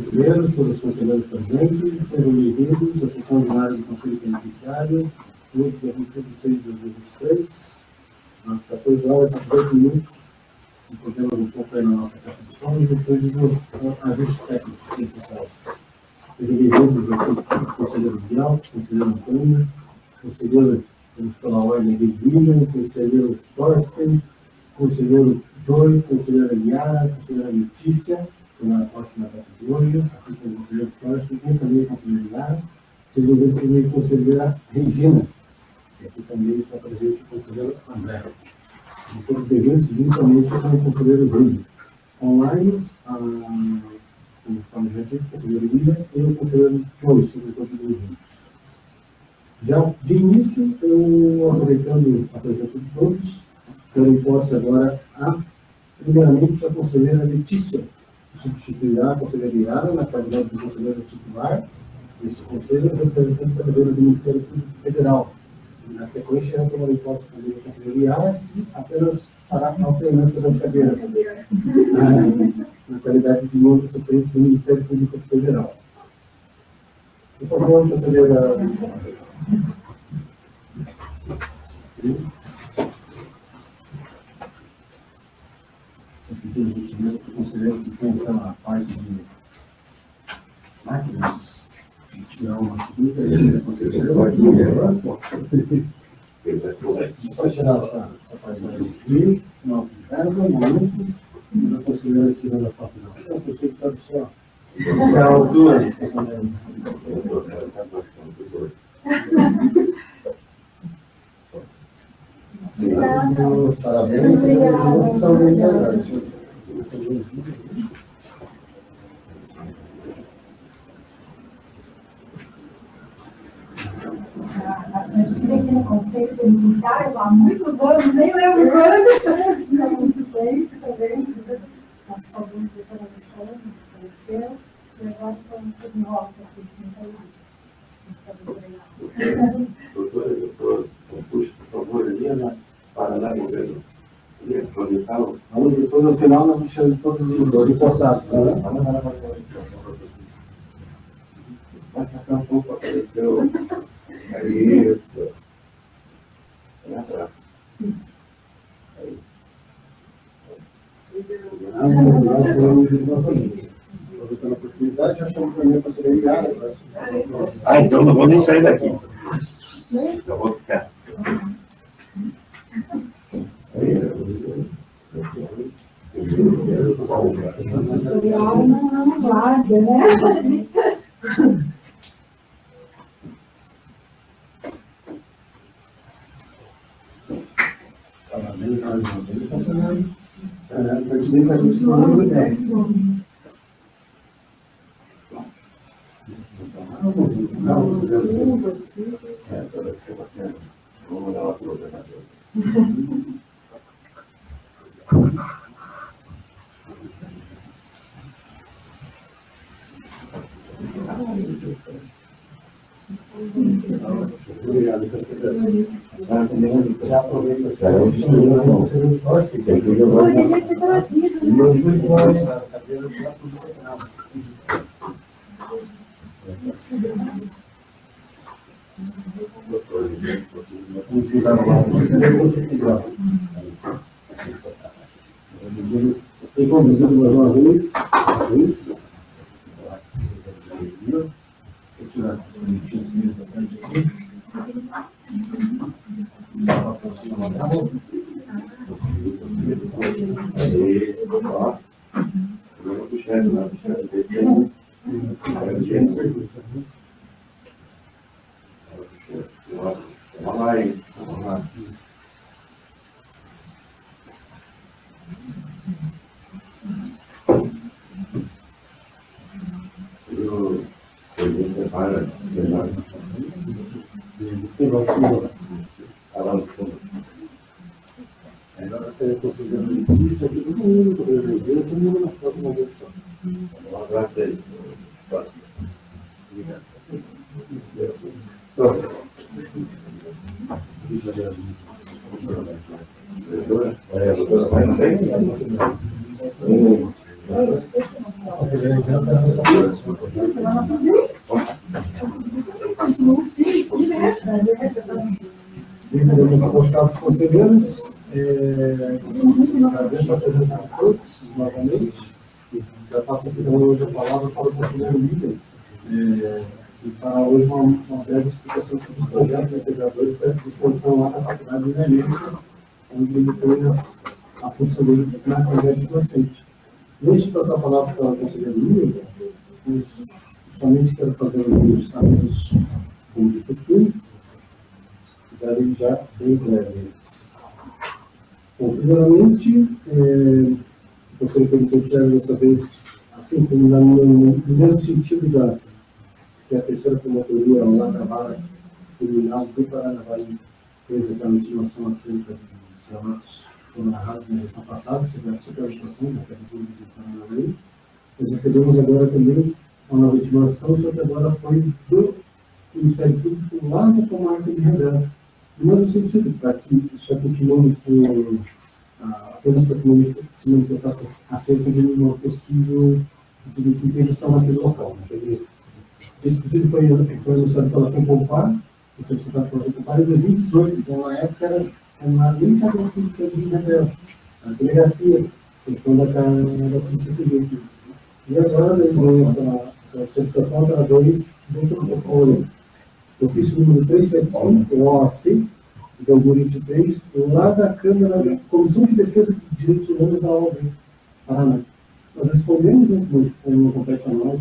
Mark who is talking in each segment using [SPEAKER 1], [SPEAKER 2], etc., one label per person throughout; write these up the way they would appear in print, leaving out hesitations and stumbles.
[SPEAKER 1] conselheiros, todos os conselheiros presentes, sejam bem-vindos à sessão ordinária do Conselho Penitenciário, hoje, dia 26 de 2023, às 14 horas e 18 minutos, encontramos um pouco aí na nossa caixa de som e depois dos ajustes técnicos necessários. Sejam bem-vindos aqui, conselheiro Bial, conselheiro Antônio, conselheiro, temos pela ordem de William, conselheiro Thorsten, conselheiro Joy, conselheira Yara, conselheira Letícia, na próxima data de hoje, assim como o conselheiro Thorsten e também a conselheira Yara, sendo também a conselheira Regina, que aqui também está presente o conselheiro André. E todos bem-vindos juntamente com o conselheiro Rui. Online, conforme já disse, o conselheiro William e o conselheiro Joy, sobre todos os bem-vindos. Já de início, eu, aproveitando a presença de todos, eu posso agora, primeiramente, a conselheira Letícia, que substituirá a conselheira Yara na qualidade de conselheira titular desse conselho, representante da cadeira do Ministério Público Federal. E, na sequência, eu tomarei posse também da conselheira Yara, que apenas fará a alternância das cadeiras, na qualidade de novo suplente do Ministério Público Federal. Por favor, conselheira Letícia. Eu pedi a gentileza para o conselheiro que tem aquela parte de máquinas, tirar uma figura e a conselheira só tirar essa parte de frio, não aplicada, muito, e a conselheira tirando a foto da licença, eu fico para só ficar a altura das conselheiras. Parabéns, oficialmente agora.
[SPEAKER 2] Eu estive aqui no Conselho Penitenciário há muitos anos, nem lembro quando, como suplente também, as favores de doutora conheceram, e agora estou de volta aqui, muito obrigada.
[SPEAKER 3] Doutor, puxa, por favor, ali na Paraná, governo.
[SPEAKER 1] Vamos depois, no final, nós deixamos todos os possados.
[SPEAKER 3] Vai ficar um pouco, apareceu. Isso. Vem atrás. Aí.
[SPEAKER 1] Aproveitando a oportunidade, já chamo também a conselheira Yara.
[SPEAKER 3] Então não vou nem sair daqui. Eu vou ficar.
[SPEAKER 2] Não larga, né?
[SPEAKER 1] Parabéns mais uma vez, conselheiro. Partilhei com a gente no ano do tempo.
[SPEAKER 3] Vai ser bacana. Vamos mandar lá para o governador.
[SPEAKER 1] Obrigado, conselheiro. Já aproveita essa questão. Tem que levar essa cadeira para a Polícia Penal. Vamos cuidar do lado. E conduzindo mais uma vez. Se eu tirar essas bonitinhas minhas da frente aqui.
[SPEAKER 3] Vamos lá, hein? Vamos lá. Você para,
[SPEAKER 1] Sim, vai fundo.
[SPEAKER 3] lá no fundo.
[SPEAKER 1] Agora você conseguiu notícia aqui, todo mundo, todo mundo na foto, uma vez só.
[SPEAKER 3] Um abraço aí.
[SPEAKER 1] Obrigado.
[SPEAKER 3] A doutora vai, não tem?
[SPEAKER 1] conselheira Regina Fernanda Campos.
[SPEAKER 2] Você vai lá fazer?
[SPEAKER 1] Devidamente gostados conselheiros, agradeço a presença de todos, novamente. Já passo aqui também hoje a palavra para o conselheiro William, que fará hoje uma breve explicação sobre os projetos integradores de extensão lá da Faculdade de Enem, onde ele tem a função dele na carreira de docente. Antes de passar a palavra para o conselheiro William, somente quero fazer alguns avisos como de costume, que darei já bem breves. Bom, primeiramente, o conselho penitenciário dessa vez, assim como no mesmo sentido que a terceira promotoria lá da vara criminal do Paranavaí fez aquela intimação acerca dos relatos que foram narrados na gestão passada, sobre a superlotação da Prefeitura de Paranavaí. Nós recebemos agora também uma nova intimação, só que agora foi do Ministério Público lá da comarca de reserva. No mesmo sentido, para que isso continue apenas para que se manifestasse acerca de uma possível pedido de interdição naquele local. Esse pedido foi anunciado pela FEMPOMPAR, foi solicitado pela FEMPOMPAR em 2018, então na época era nem cada de reserva, a delegacia, questão da Polícia Civil. E agora, essa solicitação para dois dentro do protocolo. Ofício número 375, o OAC, de 2023, lá da Câmara, Comissão de Defesa de Direitos Humanos da OAB, Paraná. Nós respondemos, como compete a nós,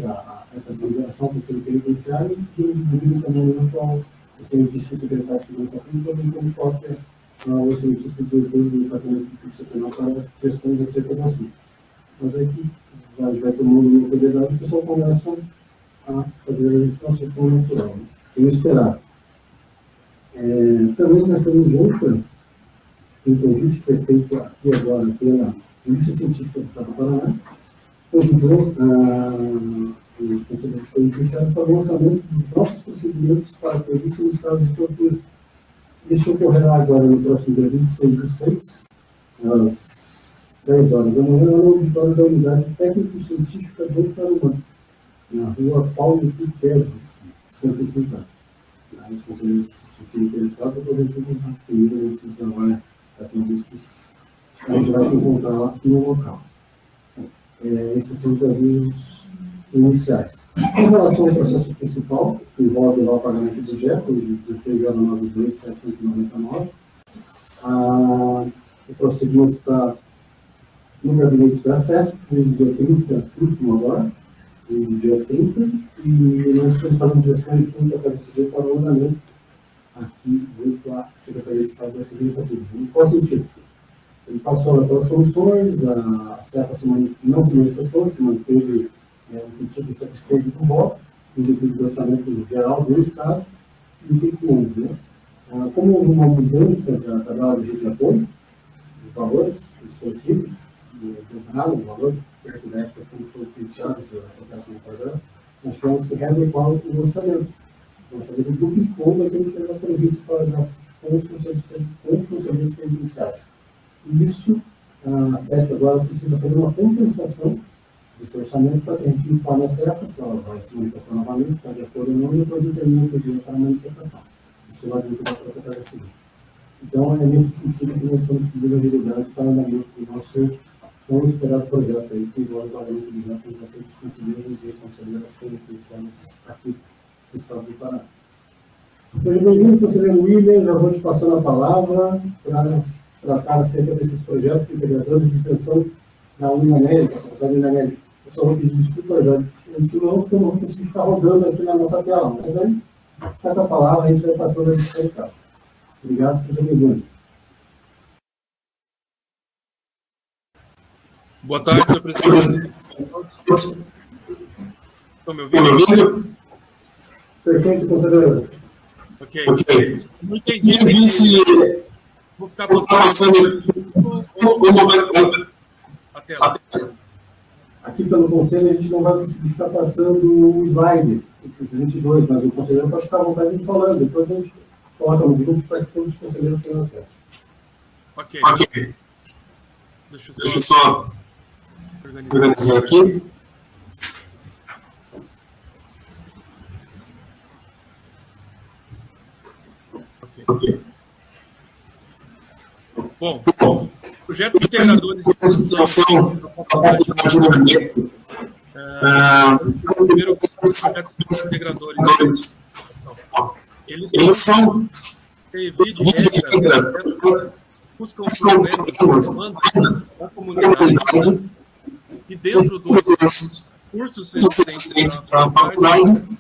[SPEAKER 1] essa deliberação do Conselho Penitenciário, e devido também ao excelentíssimo secretário de Segurança Pública, bem como cópia ao excelentíssimo diretor do Departamento de Polícia Penal para responder acerca do assunto. Mas aqui, vai tomando uma liberdade, o pessoal começa a fazer as informações como natural. Tem que esperar. Também nós temos outra, um convite que foi feito aqui agora pela Polícia Científica do Estado do Paraná, convidou os conselheiros penitenciários para o lançamento dos novos procedimentos para a perícia nos casos de tortura. Isso ocorrerá agora no próximo dia 26/6, às 10 horas da manhã, no auditório da Unidade Técnico-Científica do Tarumã, na rua Paulo Piqueves, 150. Os conselheiros que se sentirem interessados, aproveitem o contato comigo, a gente já vai atender que a gente vai se encontrar lá no local. Esses são os avisos iniciais. Em relação ao processo principal, que envolve lá o pagamento do GEP, de 16.092.799, o procedimento está no gabinete da CESP, desde o dia 30, último agora, desde o dia 30, e nós estamos fazendo gestões junto à Casa Civil para o andamento aqui junto à Secretaria de Estado da Segurança Pública. Em qual sentido? Ele passou pelas comissões, a CEFA não se manifestou, se manteve no sentido satisfeito do voto, no sentido do orçamento geral do Estado, e o que houve, né? Como houve uma mudança da tabela de apoio, os valores expressivos, dobraram o valor, perto da época quando foi pleiteada essa operação do projeto, nós tivemos que readequar o orçamento. O orçamento duplicou daquilo que era previsto para gastos com os funcionários penitenciários. E isso, a CESP agora precisa fazer uma compensação desse orçamento para que a gente informe a CEFA se ela vai se manifestar novamente, se está de acordo ou não, e depois determina o pedido para a manifestação. Isso lá dentro da própria Casa Civil. Então, é nesse sentido que nós estamos pedindo agilidade para o andamento do nosso tão esperado projeto aí, que envolve o pagamento de já todos os conselheiros e conselheiras penitenciários aqui no Estado do Paraná. Seja bem-vindo, conselheiro William, já vou te passando a palavra para tratar acerca desses projetos integradores de extensão da Unamérica, da Faculdade Unamérica. Eu só vou pedir desculpa já de novo, porque eu não vou conseguir ficar rodando aqui na nossa tela, mas aí está com a palavra, a gente vai passando a discussão. Obrigado, seja bem-vindo.
[SPEAKER 4] Boa tarde, senhor presidente. Estão me ouvindo?
[SPEAKER 1] Perfeito, conselheiro.
[SPEAKER 4] Ok. Não entendi se vou ficar passando a tela.
[SPEAKER 1] Aqui pelo conselho a gente não vai conseguir ficar passando o slide, esses 22, mas o conselheiro pode ficar à vontade de falando. Depois a gente coloca no grupo para que todos os conselheiros tenham acesso.
[SPEAKER 4] Ok. Deixa eu só organizar aqui. Bom, projeto de integradores de produção da Faculdade de Maneco. Primeiro, que são os projetos de integradores. Eles são via de regra, buscam problemas da comunidade e dentro dos cursos existentes da faculdade,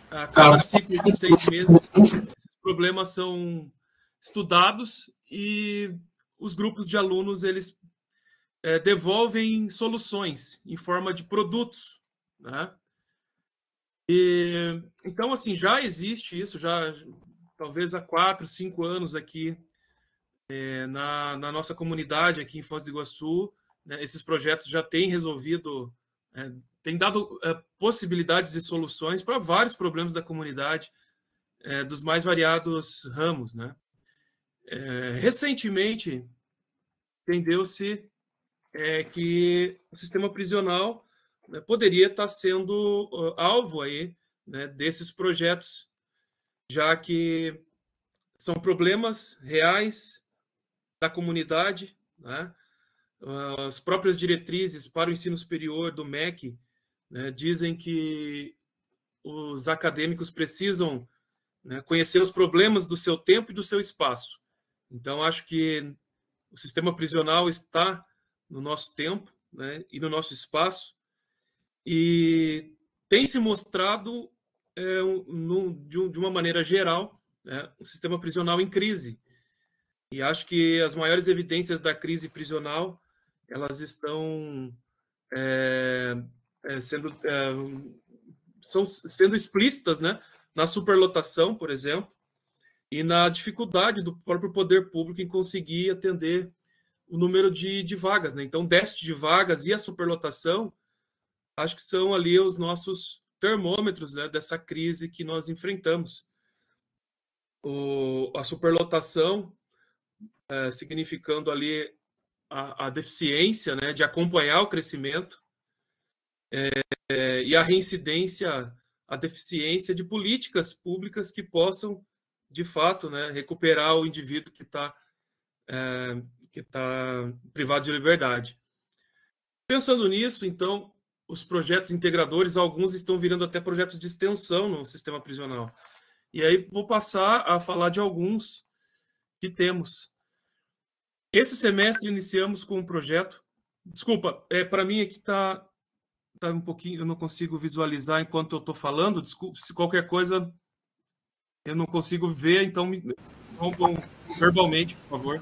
[SPEAKER 4] a cada ciclo de 6 meses, esses problemas são estudados e os grupos de alunos eles devolvem soluções em forma de produtos, né? E, então, assim, já existe isso, já talvez há 4, 5 anos aqui na nossa comunidade, aqui em Foz do Iguaçu, né, esses projetos já têm resolvido, têm dado possibilidades e soluções para vários problemas da comunidade, dos mais variados ramos, né? Recentemente, entendeu-se que o sistema prisional, né, poderia estar sendo alvo aí, né, desses projetos, já que são problemas reais da comunidade, né? As próprias diretrizes para o ensino superior do MEC, né, dizem que os acadêmicos precisam, né, conhecer os problemas do seu tempo e do seu espaço. Então, acho que o sistema prisional está no nosso tempo, né, e no nosso espaço, e tem se mostrado, de uma maneira geral, né, um sistema prisional em crise. E acho que as maiores evidências da crise prisional elas estão sendo explícitas, né, na superlotação, por exemplo, e na dificuldade do próprio poder público em conseguir atender o número de vagas, né? Então, déficit de vagas e a superlotação, acho que são ali os nossos termômetros, né, dessa crise que nós enfrentamos. A superlotação, significando ali a deficiência, né, de acompanhar o crescimento, e a reincidência, a deficiência de políticas públicas que possam, de fato, né, recuperar o indivíduo que está privado de liberdade. Pensando nisso, então, os projetos integradores, alguns estão virando até projetos de extensão no sistema prisional. E aí vou passar a falar de alguns que temos. Esse semestre iniciamos com um projeto. Desculpa, para mim aqui está um pouquinho, eu não consigo visualizar enquanto eu estou falando. Desculpa, se qualquer coisa eu não consigo ver, então me rompam verbalmente, por favor.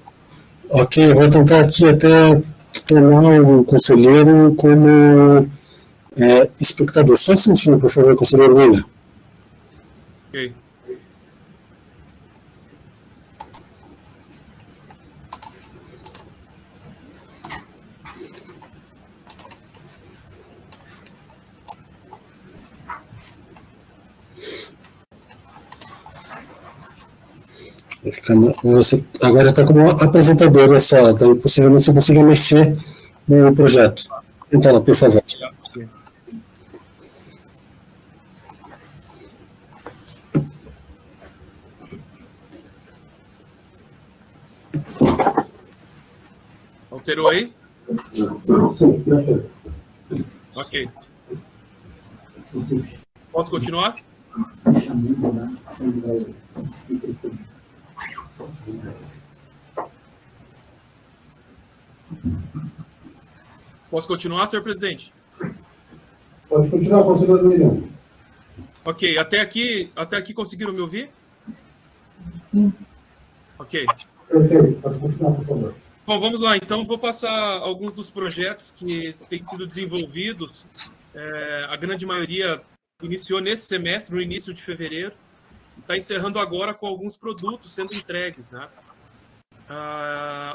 [SPEAKER 1] Ok, eu vou tentar aqui até tornar o conselheiro como espectador. Só um instantinho, por favor, conselheiro William.
[SPEAKER 4] Ok.
[SPEAKER 1] Você agora está como apresentador da sala, então possivelmente você consiga mexer no projeto. Então, por favor.
[SPEAKER 4] Alterou aí?
[SPEAKER 1] Sim, perfeito.
[SPEAKER 4] Ok. Posso continuar? Posso continuar, senhor presidente?
[SPEAKER 1] Pode continuar, conselheiro William.
[SPEAKER 4] Ok, até aqui conseguiram me ouvir?
[SPEAKER 2] Sim.
[SPEAKER 4] Ok.
[SPEAKER 1] Perfeito, pode continuar, por favor.
[SPEAKER 4] Bom, vamos lá. Então, vou passar alguns dos projetos que têm sido desenvolvidos. A grande maioria iniciou nesse semestre, no início de fevereiro. Está encerrando agora com alguns produtos sendo entregues, né?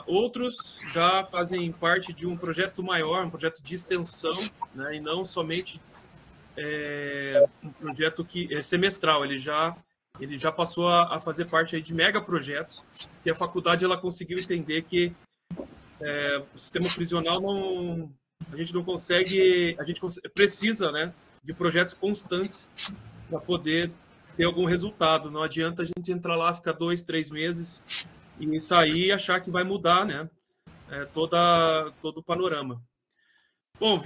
[SPEAKER 4] Outros já fazem parte de um projeto maior, um projeto de extensão, né? E não somente um projeto que é semestral. Ele já passou a fazer parte aí de megaprojetos, que a faculdade ela conseguiu entender que o sistema prisional a gente não consegue, precisa, né, de projetos constantes para poder ter algum resultado. Não adianta a gente entrar lá, ficar 2, 3 meses e sair e achar que vai mudar, né? Todo o panorama. Bom,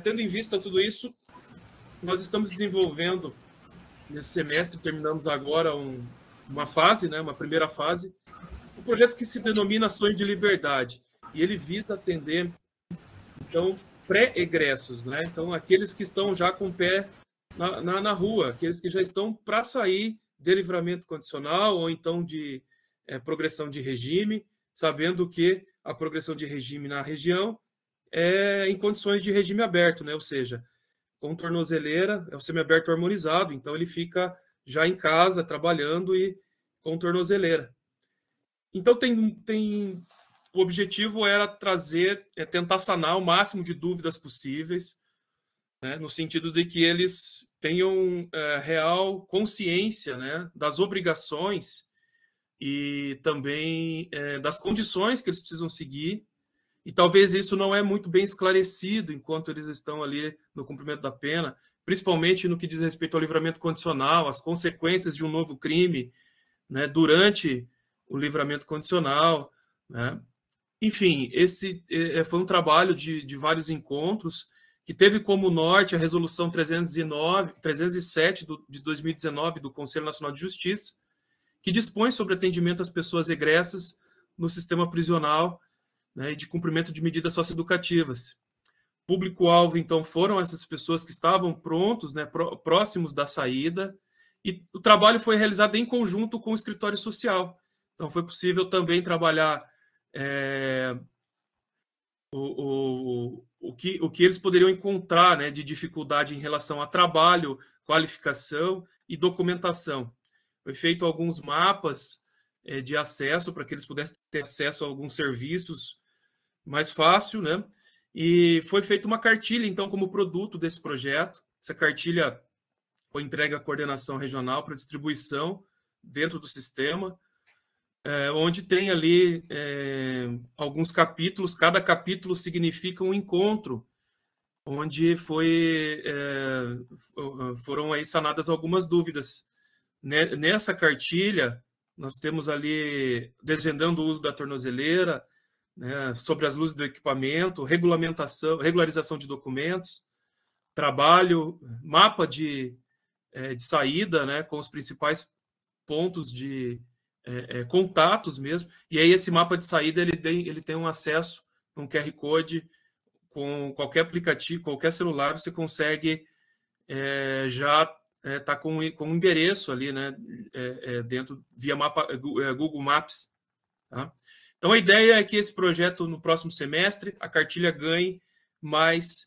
[SPEAKER 4] tendo em vista tudo isso, nós estamos desenvolvendo nesse semestre, terminamos agora uma fase, né? Uma primeira fase, um projeto que se denomina Sonho de Liberdade, e ele visa atender, então, pré-egressos, né? Então, aqueles que estão já com o pé na rua, aqueles que já estão para sair de livramento condicional ou então de progressão de regime, sabendo que a progressão de regime na região é em condições de regime aberto, né? Ou seja, com tornozeleira, é o semiaberto harmonizado, então ele fica já em casa, trabalhando e com tornozeleira. Então, o objetivo era tentar sanar o máximo de dúvidas possíveis, né, no sentido de que eles tenham real consciência, né, das obrigações e também das condições que eles precisam seguir, e talvez isso não é muito bem esclarecido enquanto eles estão ali no cumprimento da pena, principalmente no que diz respeito ao livramento condicional, as consequências de um novo crime, né, durante o livramento condicional, né? Enfim, esse foi um trabalho de vários encontros, que teve como norte a Resolução 307 de 2019 do Conselho Nacional de Justiça, que dispõe sobre atendimento às pessoas egressas no sistema prisional, né, e de cumprimento de medidas socioeducativas. Público-alvo, então, foram essas pessoas que estavam prontos, né, próximos da saída, e o trabalho foi realizado em conjunto com o escritório social. Então, foi possível também trabalhar o que eles poderiam encontrar, né, de dificuldade em relação a trabalho, qualificação e documentação. Foi feito alguns mapas de acesso para que eles pudessem ter acesso a alguns serviços mais fácil, né? E foi feita uma cartilha, então, como produto desse projeto. Essa cartilha foi entregue à coordenação regional para distribuição dentro do sistema, onde tem ali alguns capítulos. Cada capítulo significa um encontro, onde foram aí sanadas algumas dúvidas. Nessa cartilha, nós temos ali desvendando o uso da tornozeleira, né, sobre as luzes do equipamento, regularização de documentos, trabalho, mapa de saída, né, com os principais pontos de contatos mesmo, e aí esse mapa de saída ele tem um acesso, um QR Code, com qualquer aplicativo, qualquer celular, você consegue já tá com um endereço ali, né, dentro, via Google Maps, tá? Então, a ideia é que esse projeto, no próximo semestre, a cartilha ganhe mais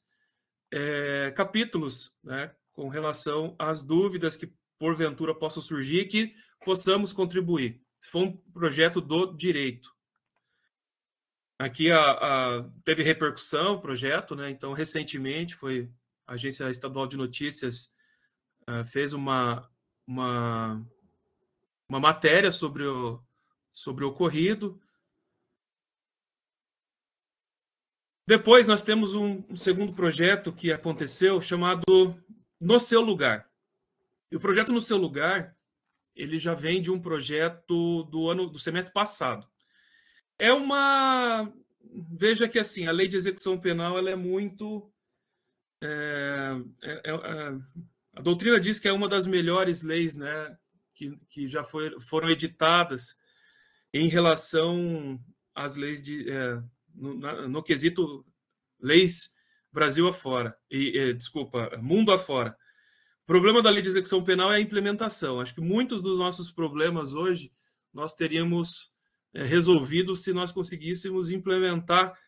[SPEAKER 4] capítulos, né, com relação às dúvidas que, porventura, possam surgir, que possamos contribuir. Se for um projeto do direito. Aqui teve repercussão o projeto, né? Então, recentemente, a Agência Estadual de Notícias fez uma matéria sobre o ocorrido. Depois, nós temos um segundo projeto que aconteceu, chamado No Seu Lugar. E o projeto No Seu Lugar, ele já vem de um projeto do semestre passado. Veja que, assim, a Lei de Execução Penal, ela é muito... a doutrina diz que é uma das melhores leis, né, que já foram editadas em relação às leis no quesito leis Brasil afora, mundo afora. O problema da Lei de Execução Penal é a implementação. Acho que muitos dos nossos problemas hoje nós teríamos resolvido se nós conseguíssemos implementar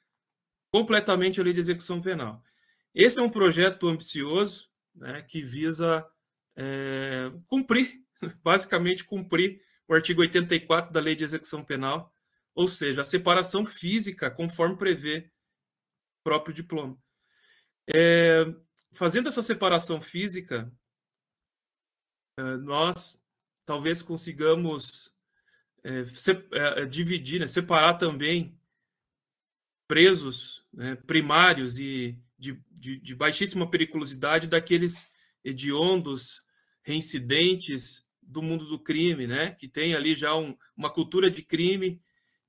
[SPEAKER 4] completamente a Lei de Execução Penal. Esse é um projeto ambicioso, né, que visa basicamente cumprir o artigo 84 da Lei de Execução Penal, ou seja, a separação física, conforme prevê o próprio diploma. Fazendo essa separação física, nós talvez consigamos dividir, né, separar também presos, né, primários e de baixíssima periculosidade daqueles hediondos reincidentes do mundo do crime, né? Que tem ali já uma cultura de crime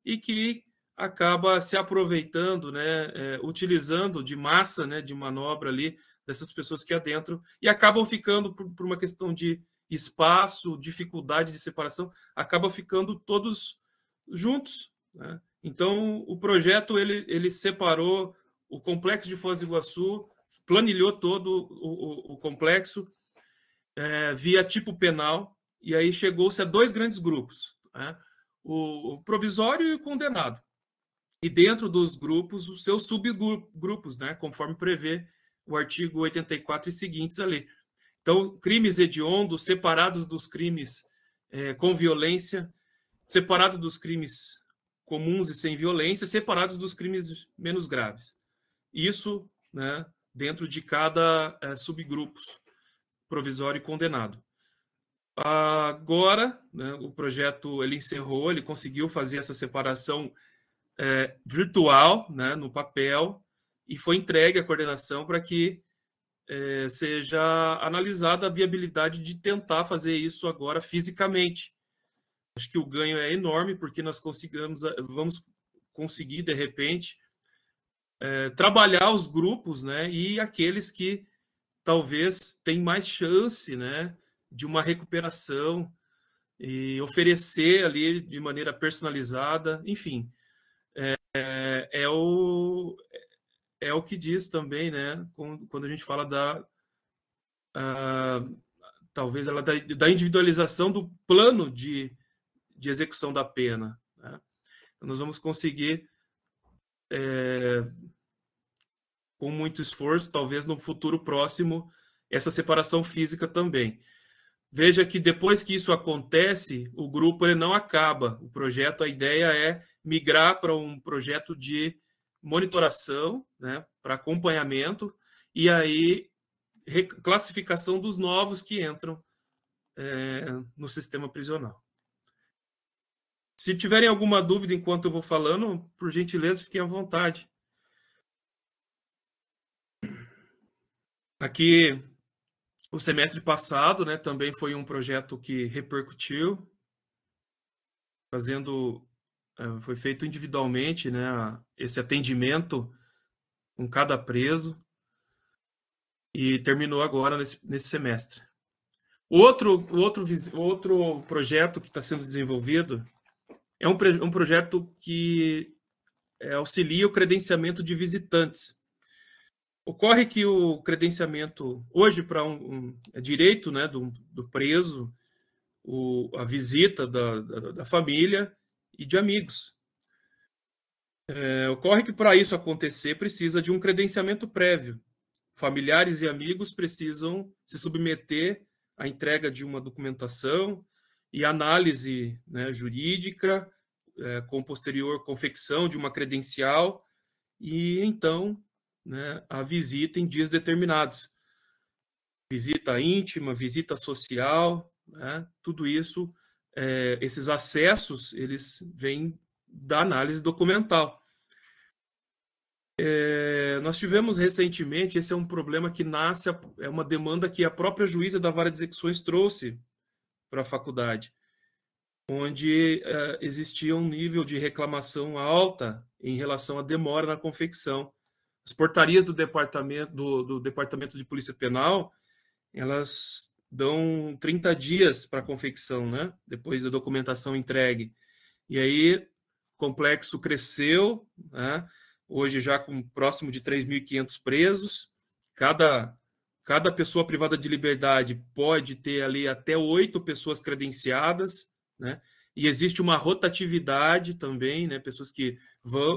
[SPEAKER 4] e que acaba se aproveitando, né? Utilizando de massa, né? De manobra ali dessas pessoas que adentram e acabam ficando por uma questão de espaço, dificuldade de separação, acabam ficando todos juntos, né? Então, o projeto ele separou o complexo de Foz do Iguaçu, planilhou todo o complexo via tipo penal, e aí chegou-se a 2 grandes grupos, né? O provisório e o condenado. E dentro dos grupos, os seus subgrupos, né? Conforme prevê o artigo 84 e seguintes ali. Então, crimes hediondos, separados dos crimes com violência, separados dos crimes comuns e sem violência, separados dos crimes menos graves. Isso, né, dentro de cada subgrupo, provisório e condenado. Agora, né, o projeto ele encerrou, ele conseguiu fazer essa separação virtual, né, no papel, e foi entregue à coordenação para que seja analisada a viabilidade de tentar fazer isso agora fisicamente. Acho que o ganho é enorme, porque nós vamos conseguir, de repente, trabalhar os grupos, né, e aqueles que talvez têm mais chance, né, de uma recuperação e oferecer ali de maneira personalizada, enfim. É o que diz também, né, quando a gente fala talvez da individualização do plano de execução da pena, né? Então, nós vamos conseguir, com muito esforço, talvez no futuro próximo, essa separação física também. Veja que depois que isso acontece, o grupo ele não acaba. O projeto, a ideia é migrar para um projeto de monitoração, né, para acompanhamento, e aí reclassificação dos novos que entram no sistema prisional. Se tiverem alguma dúvida enquanto eu vou falando, por gentileza, fiquem à vontade. Aqui, o semestre passado, né, também foi um projeto que repercutiu, foi feito individualmente, né, esse atendimento com cada preso, e terminou agora nesse semestre. Outro projeto que está sendo desenvolvido é um projeto que auxilia o credenciamento de visitantes. Ocorre que o credenciamento, hoje, para é direito, né, do preso, a visita da família e de amigos. Ocorre que, para isso acontecer, precisa de um credenciamento prévio. Familiares e amigos precisam se submeter à entrega de uma documentação e análise, né, jurídica, com posterior confecção de uma credencial, e então, né, a visita em dias determinados. Visita íntima, visita social, né, tudo isso, esses acessos, eles vêm da análise documental. Nós tivemos recentemente, esse é um problema que nasce, é uma demanda que a própria juíza da Vara de Execuções trouxe para a faculdade, onde existia um nível de reclamação alta em relação à demora na confecção. As portarias do Departamento de Polícia Penal, elas dão 30 dias para a confecção, né? Depois da documentação entregue. E aí o complexo cresceu, né? Hoje já com próximo de 3.500 presos. Cada pessoa privada de liberdade pode ter ali até 8 pessoas credenciadas, né? E existe uma rotatividade também, né? Pessoas que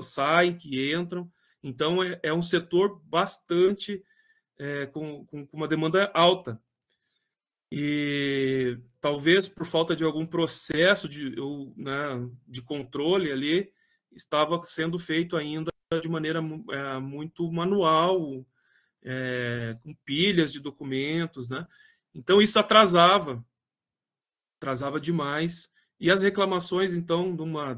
[SPEAKER 4] saem, que entram. Então, é um setor bastante com uma demanda alta. E talvez por falta de algum processo de controle ali, estava sendo feito ainda de maneira muito manual, com pilhas de documentos, né? Então, isso atrasava demais. E as reclamações, então, de uma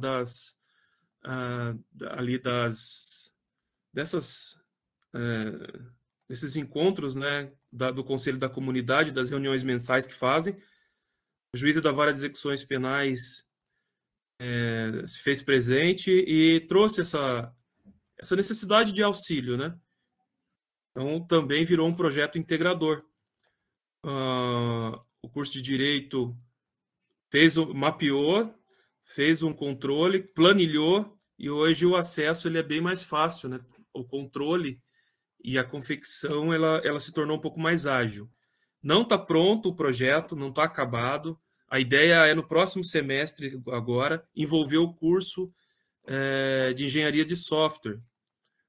[SPEAKER 4] dessas nesses encontros, né, do Conselho da Comunidade, das reuniões mensais que fazem, o juízo da Vara de Execuções Penais se fez presente e trouxe essa necessidade de auxílio, né? Então, também virou um projeto integrador. O curso de Direito mapeou, fez um controle, planilhou, e hoje o acesso ele é bem mais fácil, né? O controle e a confecção ela se tornou um pouco mais ágil. Não está pronto o projeto, não está acabado. A ideia é, no próximo semestre, agora, envolver o curso de engenharia de software,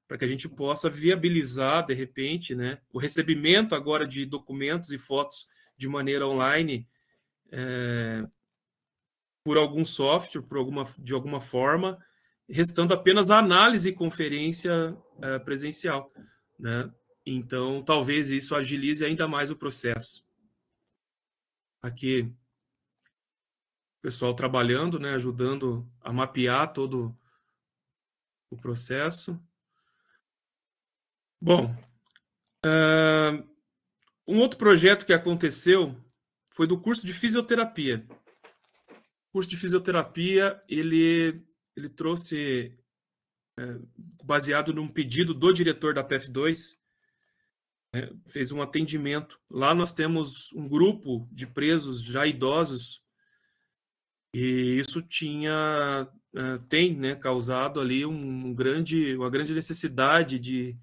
[SPEAKER 4] para que a gente possa viabilizar, de repente, né, o recebimento agora de documentos e fotos de maneira online por algum software, de alguma forma, restando apenas a análise e conferência presencial, né? Então, talvez isso agilize ainda mais o processo. Aqui, o pessoal trabalhando, né, ajudando a mapear todo o processo. Bom, um outro projeto que aconteceu foi do curso de fisioterapia. O curso de fisioterapia, ele trouxe, baseado num pedido do diretor da PF2, fez um atendimento. Lá nós temos um grupo de presos já idosos, e isso tem, né, causado ali uma grande necessidade de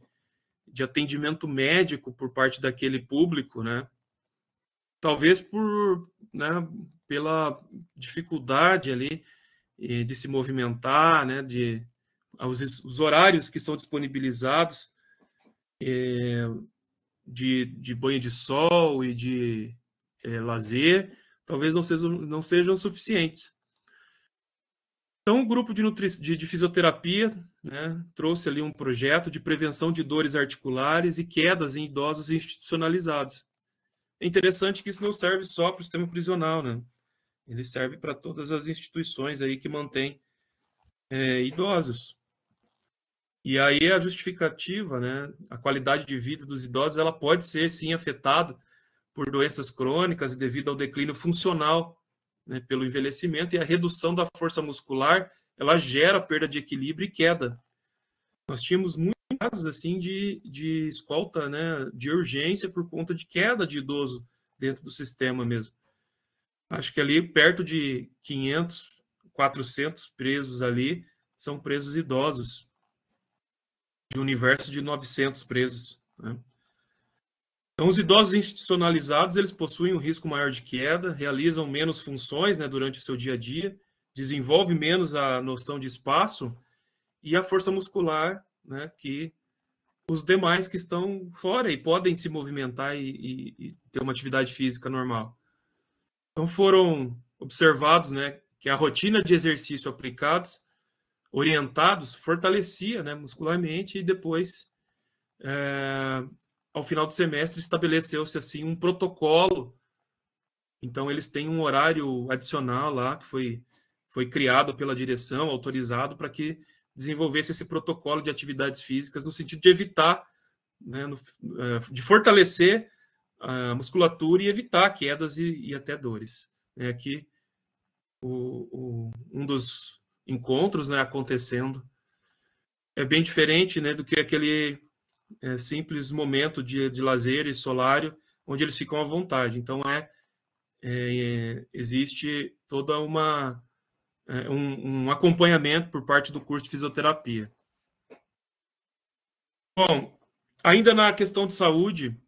[SPEAKER 4] atendimento médico por parte daquele público, né? Talvez pela dificuldade ali de se movimentar, né? Os horários que são disponibilizados de banho de sol e de lazer, talvez não sejam suficientes. Então, o grupo de fisioterapia, né, trouxe ali um projeto de prevenção de dores articulares e quedas em idosos institucionalizados. É interessante que isso não serve só para o sistema prisional, né? Ele serve para todas as instituições aí que mantêm idosos. E aí a justificativa, né, a qualidade de vida dos idosos, ela pode ser, sim, afetada por doenças crônicas e devido ao declínio funcional, né, pelo envelhecimento, e a redução da força muscular, ela gera perda de equilíbrio e queda. Nós tínhamos muitos casos assim de escolta, né, de urgência por conta de queda de idoso dentro do sistema mesmo. Acho que ali perto de 500, 400 presos ali são presos idosos, de um universo de 900 presos, né? Então, os idosos institucionalizados, eles possuem um risco maior de queda, realizam menos funções, né, durante o seu dia a dia, desenvolvem menos a noção de espaço e a força muscular, né, que os demais que estão fora e podem se movimentar e ter uma atividade física normal. Então, foram observados, né, que a rotina de exercício aplicados, orientados, fortalecia, né, muscularmente, e depois, ao final do semestre, estabeleceu-se assim um protocolo. Então, eles têm um horário adicional lá, que foi criado pela direção, autorizado, para que desenvolvesse esse protocolo de atividades físicas, no sentido de evitar, né, de fortalecer a musculatura e evitar quedas e até dores. Aqui, um dos encontros, né, acontecendo é bem diferente, né, do que aquele simples momento de lazer e solário, onde eles ficam à vontade. Então, existe toda um acompanhamento por parte do curso de fisioterapia. Bom, ainda na questão de saúde,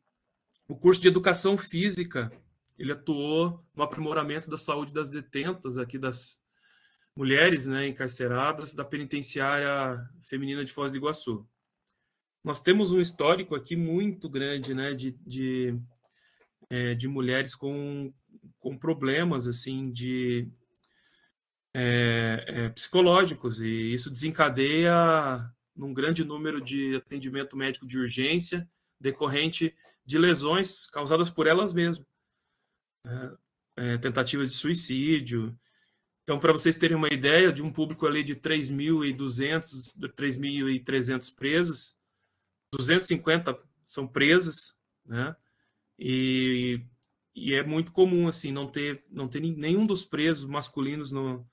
[SPEAKER 4] o curso de educação física, ele atuou no aprimoramento da saúde das detentas, aqui das mulheres, né, encarceradas da penitenciária feminina de Foz do Iguaçu. Nós temos um histórico aqui muito grande, né, de mulheres com problemas assim psicológicos, e isso desencadeia num grande número de atendimento médico de urgência decorrente de lesões causadas por elas mesmas, tentativas de suicídio. Então, para vocês terem uma ideia, de um público ali de 3.200, 3.300 presos, 250 são presas, né? E é muito comum assim não ter nenhum dos presos masculinos no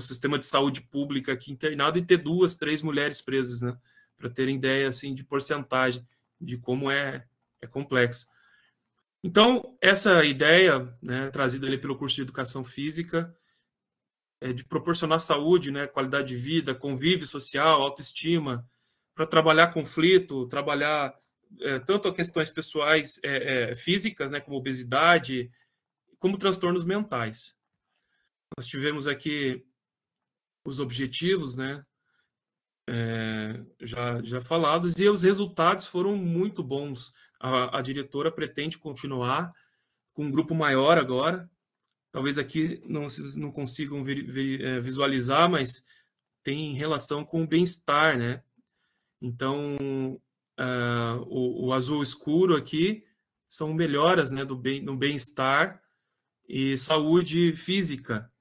[SPEAKER 4] sistema de saúde pública aqui internado e ter 2, 3 mulheres presas, né? Para terem ideia assim de porcentagem de como é complexo. Então, essa ideia, né, trazida ali pelo curso de Educação Física, de proporcionar saúde, né, qualidade de vida, convívio social, autoestima, para trabalhar conflito, trabalhar tanto questões pessoais físicas, né, como obesidade, como transtornos mentais. Nós tivemos aqui os objetivos, né, já falados, e os resultados foram muito bons. A diretora pretende continuar com um grupo maior agora. Talvez aqui não consigam visualizar, mas tem relação com o bem-estar, né? Então, o azul escuro aqui são melhoras, né, no bem-estar e saúde física.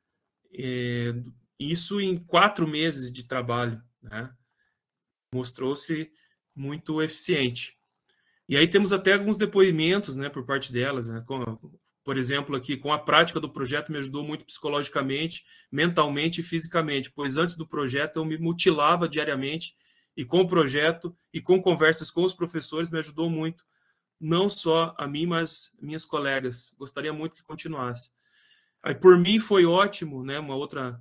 [SPEAKER 4] Isso em 4 meses de trabalho, né? Mostrou-se muito eficiente. E aí temos até alguns depoimentos, né, por parte delas, né? Por exemplo, aqui, com a prática do projeto me ajudou muito psicologicamente, mentalmente e fisicamente, pois antes do projeto eu me mutilava diariamente, e com o projeto e com conversas com os professores me ajudou muito, não só a mim, mas minhas colegas. Gostaria muito que continuasse. Aí, por mim foi ótimo, né, uma outra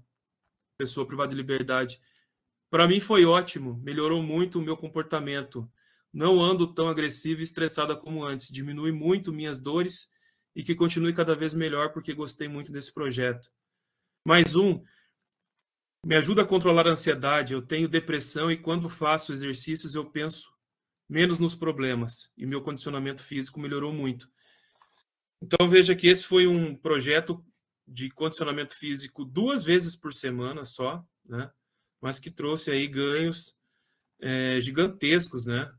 [SPEAKER 4] pessoa privada de liberdade, para mim foi ótimo, melhorou muito o meu comportamento. Não ando tão agressiva e estressada como antes, diminui muito minhas dores e que continue cada vez melhor porque gostei muito desse projeto. Mais um, me ajuda a controlar a ansiedade, eu tenho depressão e quando faço exercícios eu penso menos nos problemas e meu condicionamento físico melhorou muito. Então veja que esse foi um projeto de condicionamento físico 2 vezes por semana só, né? Mas que trouxe aí ganhos gigantescos, né?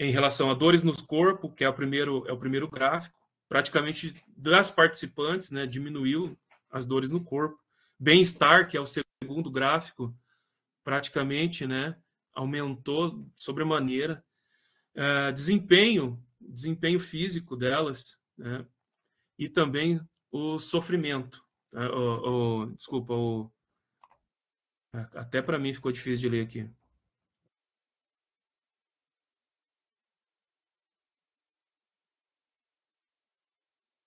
[SPEAKER 4] Em relação a dores no corpo, que é o primeiro gráfico, praticamente das participantes, né, diminuiu as dores no corpo. Bem-estar, que é o segundo gráfico, praticamente, né, aumentou sobremaneira. Desempenho físico delas, né, e também o sofrimento. Desculpa, até para mim ficou difícil de ler aqui.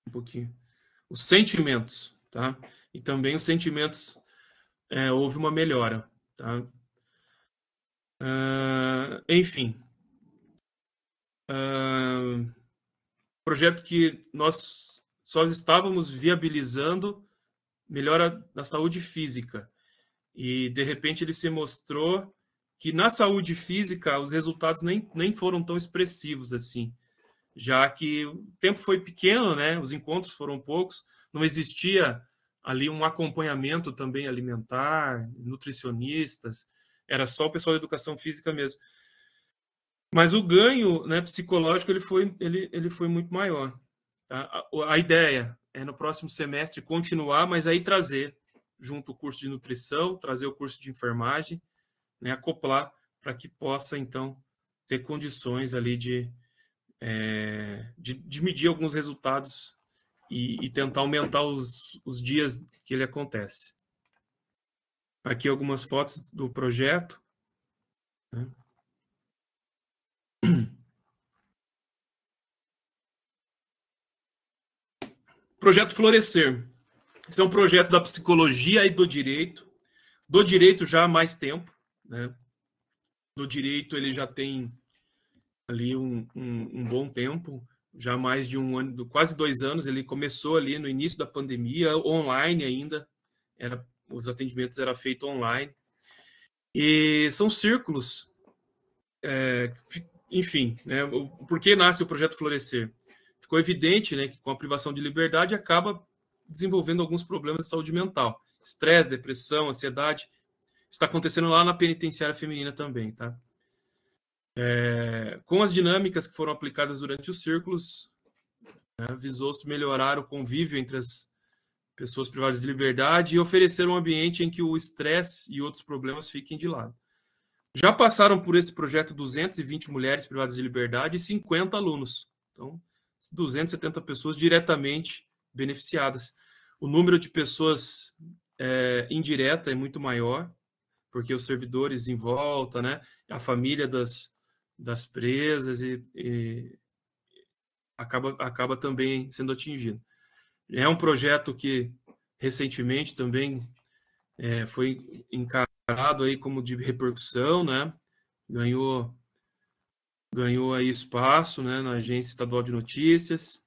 [SPEAKER 4] Um pouquinho. Os sentimentos, tá? E também os sentimentos, houve uma melhora, tá? Enfim. Projeto que nós só estávamos viabilizando melhora da saúde física. E, de repente, ele se mostrou que na saúde física os resultados nem foram tão expressivos assim, já que o tempo foi pequeno, né? Os encontros foram poucos, não existia ali um acompanhamento também alimentar, nutricionistas, era só o pessoal da educação física mesmo. Mas o ganho, né, psicológico ele foi muito maior. Tá? A ideia é no próximo semestre continuar, mas aí trazer junto o curso de nutrição, trazer o curso de enfermagem, né, acoplar para que possa, então, ter condições ali de medir alguns resultados e tentar aumentar os dias que ele acontece. Aqui algumas fotos do projeto. Né? Projeto Florescer. Esse é um projeto da psicologia e do direito. Do direito já há mais tempo, né? Do direito ele já tem ali um bom tempo, já mais de um ano, quase 2 anos. Ele começou ali no início da pandemia, online ainda. Os atendimentos eram feitos online. E são círculos. Enfim, né? Por que nasce o Projeto Florescer? Ficou evidente, né, que com a privação de liberdade acaba desenvolvendo alguns problemas de saúde mental. Estresse, depressão, ansiedade. Isso está acontecendo lá na penitenciária feminina também, tá? Com as dinâmicas que foram aplicadas durante os círculos, né, visou-se melhorar o convívio entre as pessoas privadas de liberdade e oferecer um ambiente em que o estresse e outros problemas fiquem de lado. Já passaram por esse projeto 220 mulheres privadas de liberdade e 50 alunos. Então, 270 pessoas diretamente beneficiadas. O número de pessoas indireta é muito maior, porque os servidores em volta, né, a família das presas e acaba também sendo atingido. É um projeto que recentemente também foi encarado aí como de repercussão, né? Ganhou aí espaço, né, na Agência Estadual de Notícias.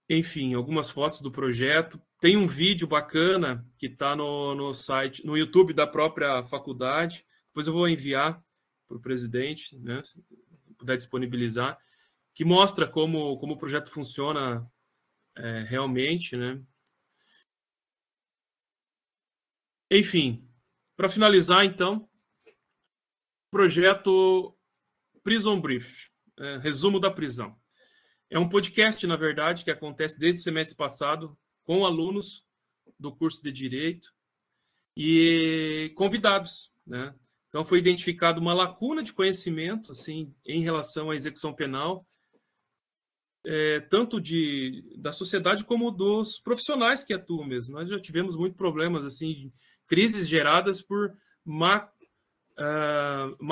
[SPEAKER 4] Enfim, algumas fotos do projeto. Tem um vídeo bacana que está no site, no YouTube da própria faculdade. Depois eu vou enviar para o presidente, né, se puder disponibilizar, que mostra como o projeto funciona realmente, né? Enfim, para finalizar, então, projeto Prison Brief, resumo da prisão. É um podcast, na verdade, que acontece desde o semestre passado com alunos do curso de Direito e convidados, né? Então, foi identificada uma lacuna de conhecimento assim, em relação à execução penal, tanto da sociedade como dos profissionais que atuam mesmo. Nós já tivemos muitos problemas, assim, crises geradas por má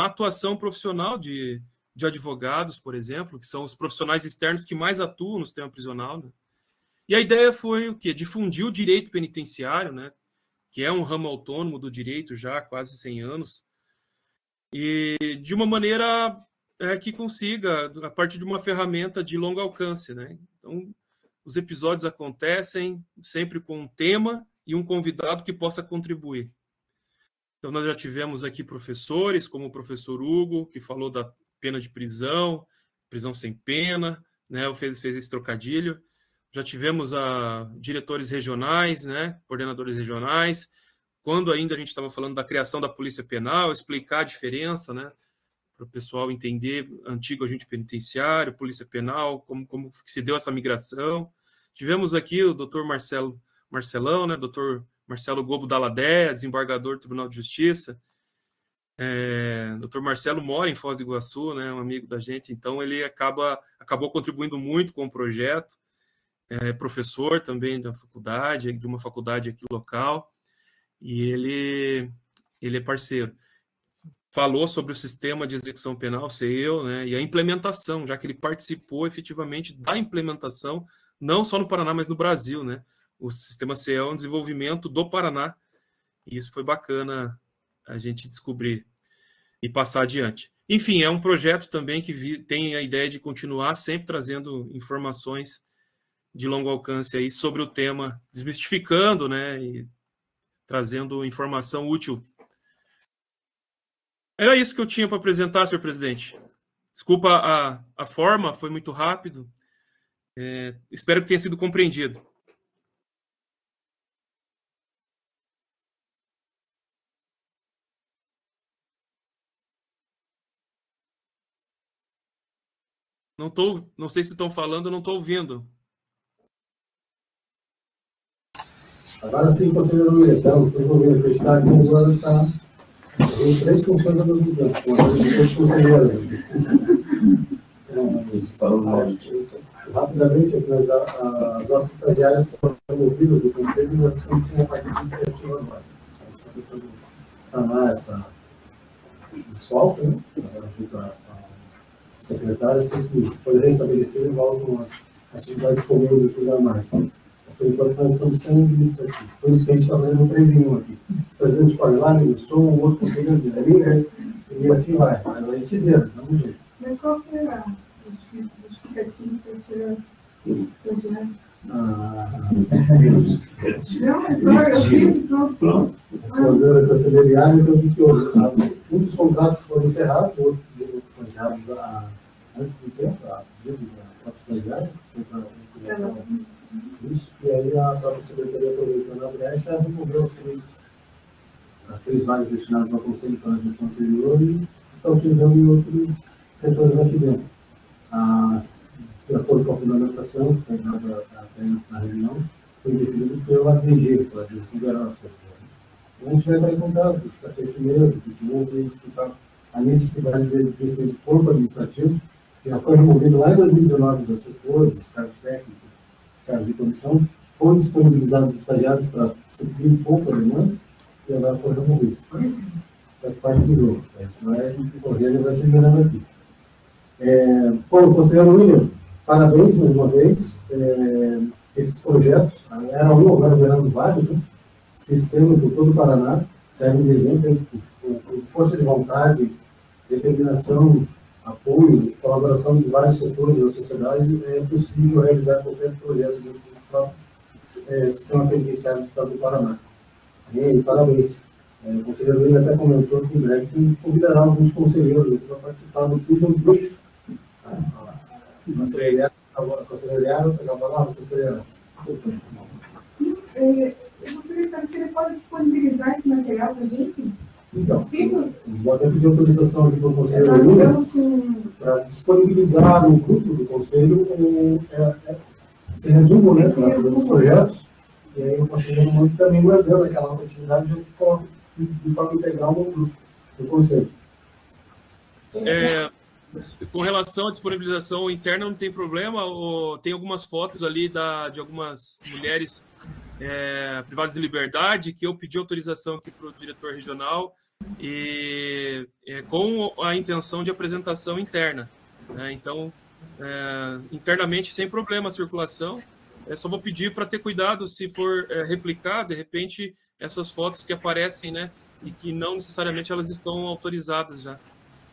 [SPEAKER 4] atuação profissional de advogados, por exemplo, que são os profissionais externos que mais atuam no sistema prisional, né? E a ideia foi o quê? Difundir o direito penitenciário, né? Que é um ramo autônomo do direito já há quase 100 anos, e de uma maneira que consiga, a partir de uma ferramenta de longo alcance, né? Então, os episódios acontecem sempre com um tema e um convidado que possa contribuir. Então, nós já tivemos aqui professores, como o professor Hugo, que falou da pena de prisão sem pena, né? Fez esse trocadilho. Já tivemos diretores regionais, né? Coordenadores regionais. Quando ainda a gente estava falando da criação da Polícia Penal, explicar a diferença, né? Para o pessoal entender, antigo agente penitenciário, Polícia Penal, como se deu essa migração. Tivemos aqui o doutor Marcelão, né? Doutor Marcelo Gobo Dalladé, desembargador do Tribunal de Justiça. Dr. Marcelo mora em Foz do Iguaçu, né, um amigo da gente, então ele acabou contribuindo muito com o projeto, professor também da faculdade, de uma faculdade aqui local, e ele é parceiro. Falou sobre o sistema de execução penal, né, e a implementação, já que ele participou efetivamente da implementação, não só no Paraná, mas no Brasil, né? O sistema CE é um desenvolvimento do Paraná, e isso foi bacana a gente descobrir e passar adiante. Enfim, é um projeto também que tem a ideia de continuar sempre trazendo informações de longo alcance aí sobre o tema, desmistificando, né, e trazendo informação útil. Era isso que eu tinha para apresentar, senhor presidente. Desculpa a forma, foi muito rápido. Espero que tenha sido compreendido. Não sei se estão falando, eu não estou ouvindo.
[SPEAKER 1] Agora sim, conselheiro Militão, vocês vão ver que está aqui agora, está em 3 funções ao mesmo tempo, com 3 conselheiros. Rapidamente, as nossas estagiárias foram ouvidas do conselho e nós estamos sem a parte administrativa agora. A gente está tentando sanar esse desfalque, né? Agora, junto à secretária, sempre foi restabelecido igual com as atividades comuns e tudo mais. Mas, por enquanto, nós estamos sem administrativo. Por isso que a gente está fazendo 3 em 1 aqui. O presidente pode ir lá, liga o som, o outro conselheiro desliga, e assim vai. Mas a gente se vê, dá um jeito.
[SPEAKER 2] Mas qual foi a justificativa para tirar esse estagiário? Não, mas só eu fiz, pronto.
[SPEAKER 1] Fazer a conselheiriária, então, o que houve? Um dos contratos foram encerrados, o outro foi encerrado antes do tempo, a pedido da própria estagiária, foi para isso, e aí a própria secretaria, aproveitando a brecha, removeu as 3 vagas destinadas ao conselho para a gestão anterior e está utilizando em outros setores aqui dentro. De acordo com a fundamentação, que foi dada até antes da reunião, foi definido pela DG, pela Direção Geral das Coisas. A gente vai entrar em contato, ficar sem primeiro, e explicar a necessidade desse corpo administrativo, que já foi removido lá em 2019 os assessores, os cargos técnicos, os cargos de comissão, foram disponibilizados estagiários para suprir um pouco a demanda, e agora foram removidos. Faz parte do jogo. A gente vai correr e vai se enganando aqui. Bom, conselheiro William, parabéns mais uma vez. Esses projetos, era um, agora virando vários, né? Sistema por todo o Paraná, serve de exemplo, com força de vontade, determinação, apoio, colaboração de vários setores da sociedade, é possível realizar qualquer projeto dentro do próprio sistema penitenciário do Estado do Paraná. E parabéns. O conselheiro William até comentou que em breve convidará alguns conselheiros para participar do Prison Brief. Conselheiro, pegar a palavra, conselheiro.
[SPEAKER 2] Eu gostaria de saber se ele pode disponibilizar esse material para a gente.
[SPEAKER 1] Então, vou até pedir autorização aqui para o conselheiro William para disponibilizar no grupo do conselho esse resumo, né, dos projetos, e aí o conselheiro William também guardando aquela nova atividade de forma integral no grupo do conselho.
[SPEAKER 4] Com relação à disponibilização interna, não tem problema. Tem algumas fotos ali de algumas mulheres privadas de liberdade que eu pedi autorização aqui para o diretor regional e com a intenção de apresentação interna. Né? Então, internamente, sem problema a circulação. Só vou pedir para ter cuidado se for replicar, de repente, essas fotos que aparecem, né, e que não necessariamente elas estão autorizadas já.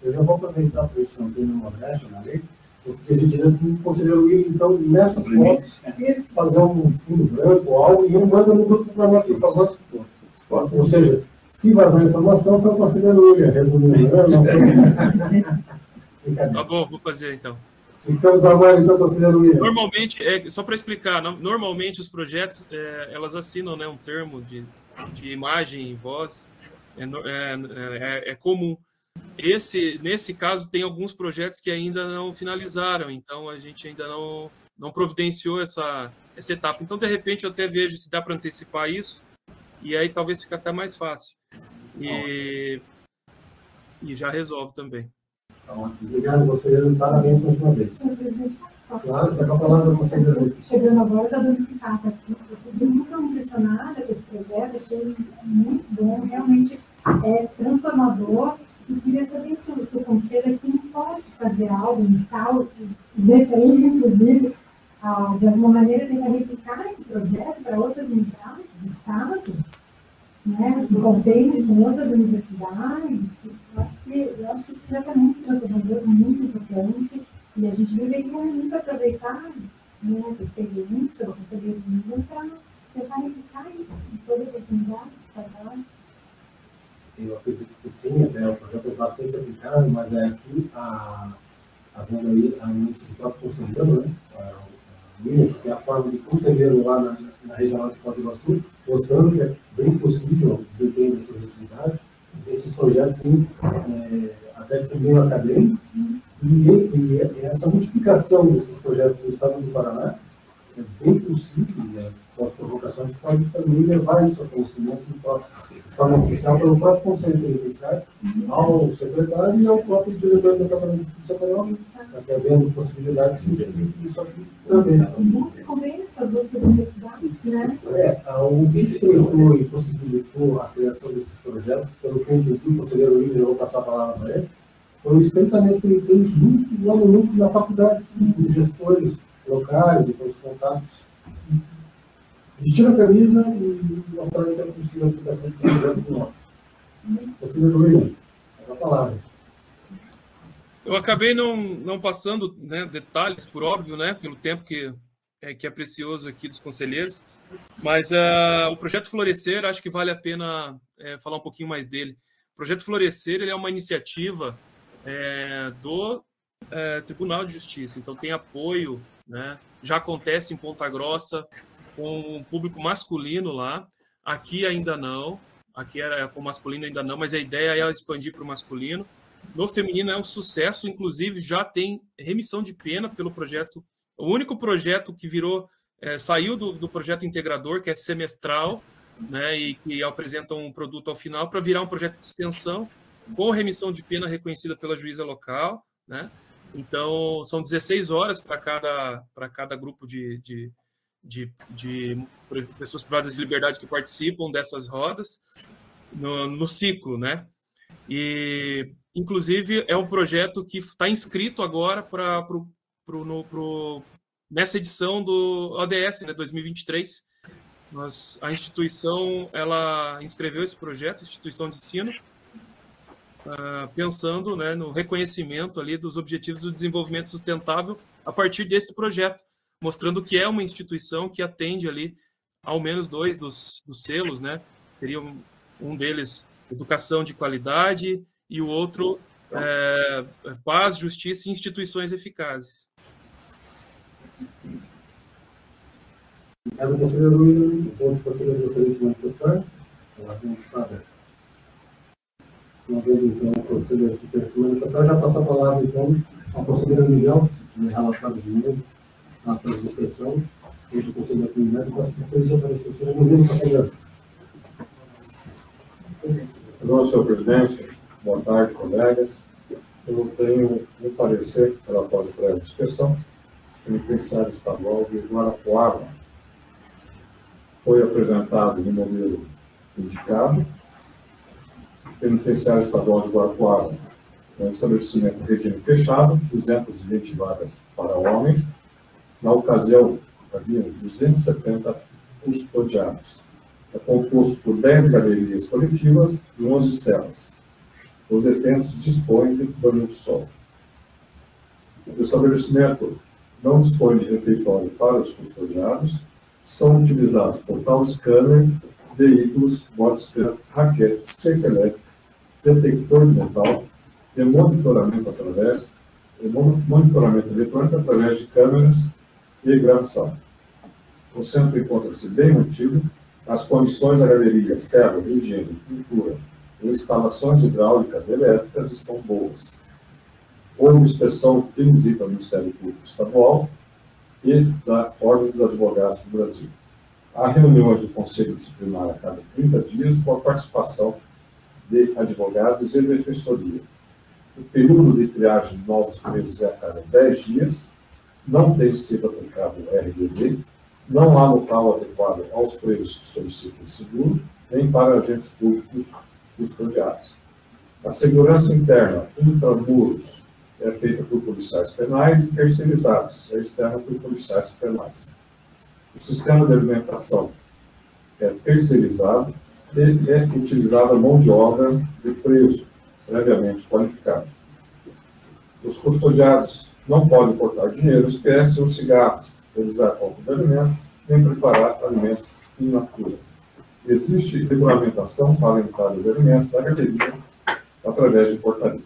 [SPEAKER 1] Eu já vou aproveitar para isso não ter nenhuma brecha na lei, porque a gente direto com o conselheiro William, então, nessas fotos, fazer um fundo branco ou algo, e ele manda no grupo para nós, por favor. Ou seja, se vazar informação, foi o conselheiro William, resumindo.
[SPEAKER 4] Tá bom, vou fazer então.
[SPEAKER 1] Ficamos agora, então, conselheiro William.
[SPEAKER 4] Normalmente, só para explicar, normalmente os projetos, elas assinam, né, um termo de imagem e voz, é comum. Nesse caso, tem alguns projetos que ainda não finalizaram, então a gente ainda não providenciou essa etapa. Então, de repente, eu até vejo se dá para antecipar isso, e aí talvez fique até mais fácil. E já resolve também.
[SPEAKER 1] Ótimo. Obrigado, conselheiro. Parabéns mais uma vez.
[SPEAKER 2] Senhor presidente, só
[SPEAKER 1] Claro, fica com a palavra do conselheiro.
[SPEAKER 2] Chegando agora, já dando pitaco aqui. Eu fiquei muito impressionada com esse projeto, achei muito bom, realmente transformador. E queria saber se o conselho aqui não pode fazer algo, instalar, depende, inclusive, de alguma maneira tentar replicar esse projeto para outras unidades do Estado, né, de conselhos com outras universidades. Eu acho que esse projeto é muito transformador, muito importante, e a gente deveria muito aproveitar, né, essa experiência do conselheiro para tentar replicar isso em todas as unidades estaduais.
[SPEAKER 1] Eu acredito que sim, até o projeto é bastante aplicável, mas aqui, havendo aí a anúncio do próprio conselheiro, né, que é a forma de conselheiro lá na regional de Foz do Iguaçu, mostrando que é bem possível o desempenho dessas atividades, desses projetos, até do meio acadêmico, e essa multiplicação desses projetos no estado do Paraná é bem possível, né? Com as provocações pode também levar isso a conhecimento de forma oficial pelo próprio Conselho Penitenciário, ao secretário e ao próprio diretor do Departamento de Polícia Penal, até vendo possibilidades que isso aqui também.
[SPEAKER 2] Muitos convênios com as outras universidades, né?
[SPEAKER 1] O que estreitou e possibilitou a criação desses projetos, pelo que eu entendi, o conselheiro William, eu vou passar a palavra para ele, foi o estreitamento que ele fez junto lá no núcleo da faculdade, com gestores locais e com os contatos. Vestir a camisa e mostrar que é possível a aplicação de projetos novos. Conselheiro William, é a palavra.
[SPEAKER 4] Eu acabei não passando, né, detalhes, por óbvio, né, pelo tempo que é precioso aqui dos conselheiros, mas o Projeto Florescer, acho que vale a pena falar um pouquinho mais dele. O Projeto Florescer ele é uma iniciativa do Tribunal de Justiça, então tem apoio, né, já acontece em Ponta Grossa com um público masculino lá, aqui ainda não, aqui era com masculino ainda não, mas a ideia é expandir para o masculino. No feminino é um sucesso, inclusive já tem remissão de pena pelo projeto, o único projeto que saiu do projeto integrador, que é semestral, né, e que apresentam um produto ao final para virar um projeto de extensão com remissão de pena reconhecida pela juíza local, né? Então, são 16 horas para cada grupo de pessoas privadas de liberdade que participam dessas rodas no ciclo, né? E, inclusive, é um projeto que está inscrito agora nessa edição do ODS, né, 2023. A instituição ela inscreveu esse projeto, a instituição de ensino, pensando, né, no reconhecimento ali dos objetivos do desenvolvimento sustentável a partir desse projeto, mostrando que é uma instituição que atende ali ao menos 2 dos selos, né? Seria um deles educação de qualidade e o outro paz, justiça e instituições eficazes.
[SPEAKER 1] Obrigado, conselheiro William. O ponto de conselheiro gostaria de se manifestar? Ela não está aberta. Não vendo, então, o conselheiro que quer se manifestar, já passa a palavra, então, ao conselheiro Miguel, se tiver relatados de novo, a transcrição, junto com o conselheiro primeiro, e depois aparecer o senhor Miguel, conselheiro.
[SPEAKER 5] Perdão, senhor presidente, boa tarde, colegas. Eu tenho um parecer relatório prévio de inspeção, penitenciário estadual de Guarapuava. Foi apresentado no modelo indicado. Penitenciário estadual de Guarapuava é um estabelecimento de regime fechado, 220 vagas para homens. Na ocasião, havia 270 custodiados. É composto por 10 galerias coletivas e 11 celas. Os detentos dispõem de banho de sol. O estabelecimento não dispõe de refeitório para os custodiados. São utilizados portal scanner, veículos, body-scan, raquetes, cerca elétrica, detector de metal e monitoramento eletrônico através de câmeras e gravação. O centro encontra-se bem mantido. As condições da galeria, celas, higiene, pintura e instalações hidráulicas e elétricas estão boas. Houve inspeção e visita ao Ministério Público Estadual e da Ordem dos Advogados do Brasil. Há reuniões do Conselho Disciplinar a cada 30 dias com a participação de advogados e defensoria. O período de triagem de novos presos é a cada 10 dias, não tem sido aplicado o RDV, não há local adequado aos presos que solicitam seguro, nem para agentes públicos custodiados. A segurança interna, intramuros, é feita por policiais penais e terceirizados, é externa por policiais penais. O sistema de alimentação é terceirizado e é utilizada mão de obra de preso, previamente qualificado. Os custodiados não podem portar dinheiro, espécie ou cigarros, realizar compra de alimentos, nem preparar alimentos in natura. Existe regulamentação para a entrada dos alimentos da galeria através de portaria.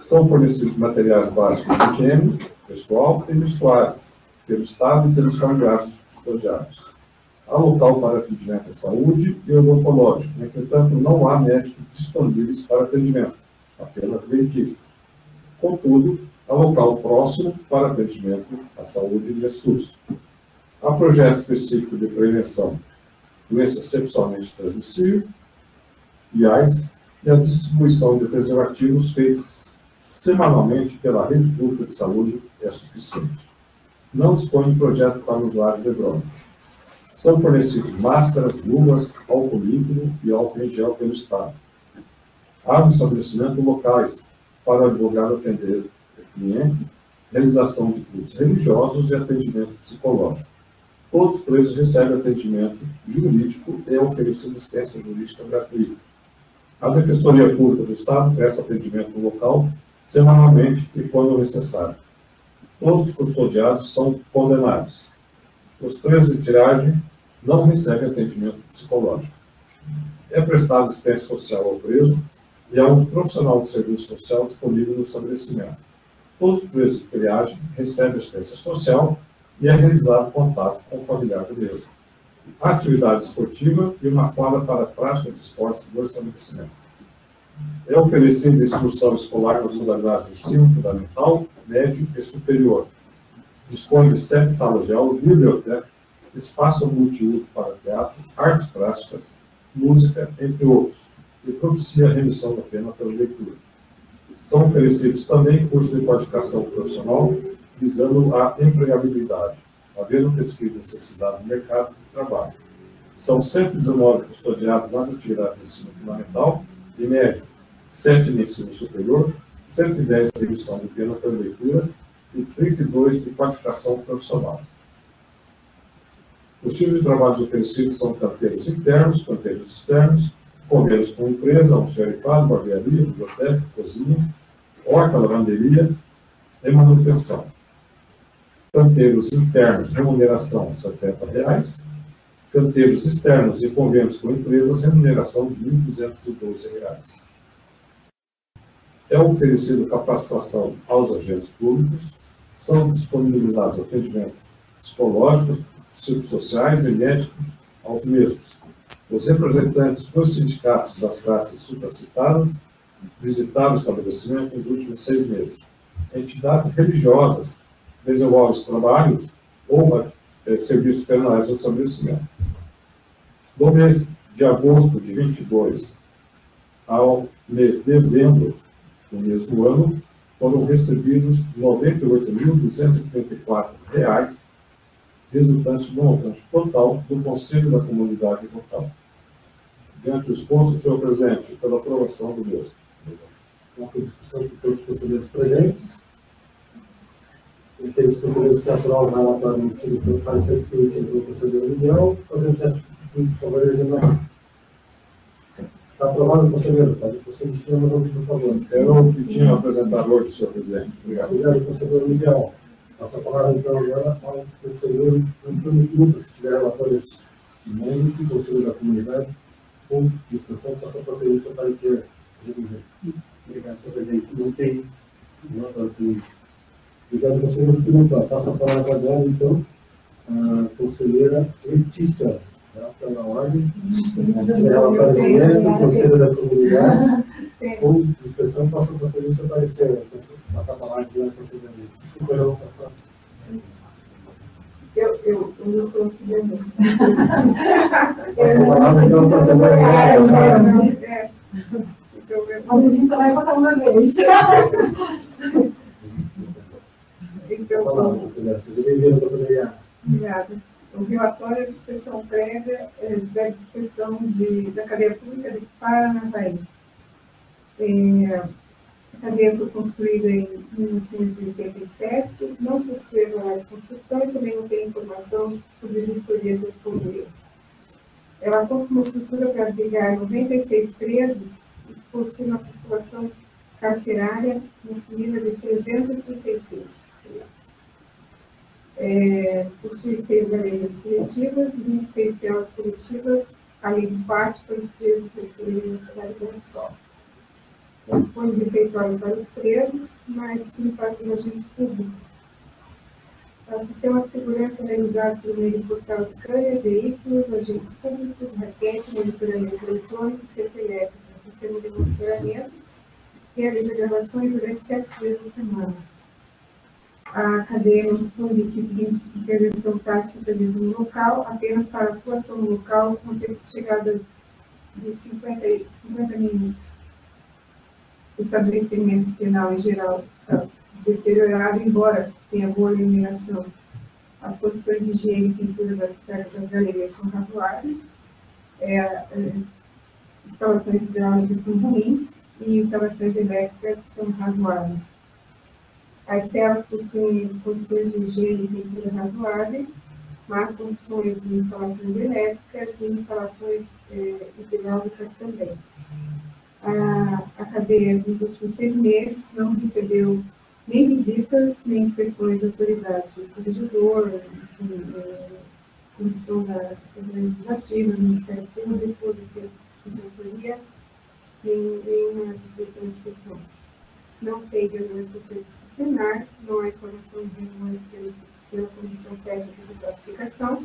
[SPEAKER 5] São fornecidos materiais básicos de higiene pessoal e vestuário pelo Estado e pelos familiares dos custodiados. Há local para atendimento à saúde e odontológico, entretanto, não há médicos disponíveis para atendimento, apenas dentistas. Contudo, há local próximo para atendimento à saúde e SUS. Há projeto específico de prevenção de doença sexualmente transmissível e AIDS e a distribuição de preservativos feitos semanalmente pela rede pública de saúde é suficiente. Não dispõe de projeto para usuários de droga. São fornecidos máscaras, luvas, álcool líquido e álcool em gel pelo Estado. Há no estabelecimento locais para o advogado atender o cliente, realização de cultos religiosos e atendimento psicológico. Todos os presos recebem atendimento jurídico e é oferecida assistência jurídica gratuita. A Defensoria Pública do Estado presta atendimento no local semanalmente e quando necessário. Todos os custodiados são condenados. Os presos de tiragem não recebem atendimento psicológico. É prestada assistência social ao preso e há um profissional de serviço social disponível no estabelecimento. Todos os presos de triagem recebem assistência social e é realizado contato com o familiar do mesmo. Há atividade esportiva e uma quadra para a prática de esportes do estabelecimento. É oferecida instrução escolar nas modalidades de ensino fundamental, médio e superior. Dispõe de 7 salas de aula, biblioteca, espaço multiuso para teatro, artes plásticas, música, entre outros, e propicia a remissão da pena pela leitura. São oferecidos também cursos de qualificação profissional visando a empregabilidade, havendo prescrita necessidade do mercado de trabalho. São 119 custodiados nas atividades de ensino fundamental e médio, 7 no ensino superior, 110 de redução de pena pela leitura e 32 de qualificação profissional. Os tipos de trabalhos oferecidos são canteiros internos, canteiros externos, convênios com empresa, almoxarifado, barbearia, biblioteca, cozinha, horta, lavanderia e manutenção. Canteiros internos, remuneração R$ 70. Canteiros externos e convênios com empresas, remuneração de R$ 1.212. É oferecido capacitação aos agentes públicos, são disponibilizados atendimentos psicológicos, psicossociais e médicos aos mesmos. Os representantes dos sindicatos das classes supracitadas visitaram o estabelecimento nos últimos 6 meses. Entidades religiosas desenvolvem trabalhos ou serviços penais no estabelecimento. Do mês de agosto de 22 ao mês de dezembro do mesmo ano, foram recebidos R$ 98.234, resultante do montante total do Conselho da Comunidade Local. Diante do exposto, senhor presidente, pela aprovação do mesmo.
[SPEAKER 1] Uma discussão de todos os conselheiros presentes. E aqueles conselheiros que aprovam o relatório emitido pelo parecer que emitido pelo conselheiro Miguel, fazendo gesto de favor de agendamento. Está aprovado, conselheiro. Pode prosseguir, por favor.
[SPEAKER 5] Eu pedi um apresentador, senhor presidente. Obrigado.
[SPEAKER 1] Obrigado, conselheiro Miguel. Passa a palavra, então, agora ao conselheiro Antônio Lucas, se tiver relatórios de membro, conselheiro da comunidade, ou discussão, passa a proferir seu parecer.
[SPEAKER 6] Obrigado, senhor presidente. Não tem.
[SPEAKER 1] Obrigado, conselheiro Filipe. Passa a palavra agora, então, a conselheira Letícia. Pela ordem. Se tiver relatórios de membro, conselheiro da comunidade, ou discussão, passa a proferir seu parecer. Passa a palavra agora, conselheira Letícia. Depois eu vou passar.
[SPEAKER 2] Eu não estou conseguindo.
[SPEAKER 1] Passa a palavra, então, conselheira.
[SPEAKER 2] Mas a gente só vai botar uma vez.
[SPEAKER 1] Então, vamos lá, conselheira. Seja bem-vindo, conselheira.
[SPEAKER 7] Obrigada. O relatório de inspeção prévia da inspeção da cadeia pública de Paranavaí. A cadeia foi construída em 1987, não possui horário de construção e também não tem informação sobre a vistoria dos bombeiros. Ela conta com uma estrutura para abrigar 96 presos e possui uma população carcerária masculina de 336. Possui 6 galerias coletivas e 26 celas coletivas, além de 4 para os presos recolhidos no trabalho do sol. Não dispõe de refeitório para os presos, mas sim para os agentes públicos. O sistema de segurança é realizado por meio de portal Scania, veículos, agentes públicos, raquete, monitoramento eletrônico e cerca elétrica. O sistema de monitoramento realiza gravações durante 7 dias da semana. A cadeia não dispõe de equipe de intervenção tática presente no local, apenas para atuação no local, com tempo de chegada de 50 minutos. O estabelecimento penal em geral está deteriorado, embora tenha boa iluminação. As condições de higiene e pintura das galerias são razoáveis, instalações hidráulicas são ruins e instalações elétricas são razoáveis. As celas possuem condições de higiene e pintura razoáveis, mas condições de instalações elétricas e instalações hidráulicas também. A cadeia, nos últimos 6 meses, não recebeu nem visitas, nem inspeções de autoridades, do corregedor, Comissão da Assembleia Legislativa, Ministério Público, Defensoria, nenhuma visita ou inspeção. Não tem reuniões com o Conselho Disciplinar, não há informação de reuniões pela Comissão Técnica de Classificação,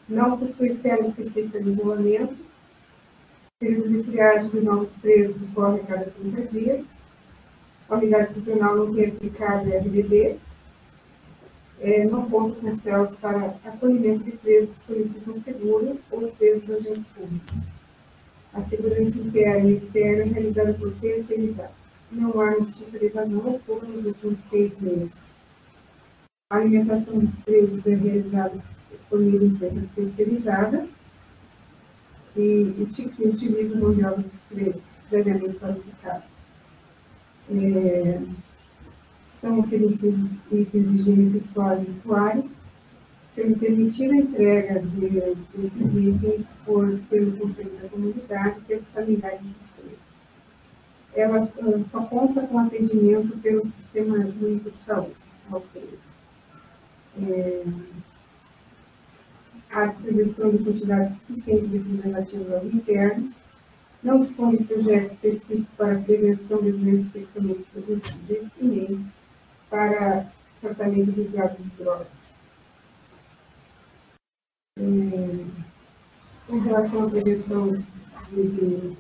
[SPEAKER 7] não possui cela específica de isolamento, o período de triagem de novos presos ocorre a cada 30 dias, a unidade prisional não tem aplicado a RDB, não conta com células para acolhimento de presos que solicitam seguro ou presos de agentes públicos. A segurança interna e externa é realizada por terceirizado. Não há notícia de evasão ou fuga nos últimos 6 meses. A alimentação dos presos é realizada por meio de empresa terceirizada e que utiliza o mão de obra dos presos, previamente qualificado. São oferecidos itens de higiene pessoal e vestuário, sendo permitida a entrega desses itens pelo Conselho da Comunidade e pelos familiares dos presos. Ela só conta com atendimento pelo Sistema Único de Saúde aos presos. A distribuição de quantidade suficiente de preservativos aos internos, não dispõe de projeto específico para a prevenção de doenças sexualmente transmissíveis e nem para tratamento do usuário de drogas. Com relação à prevenção de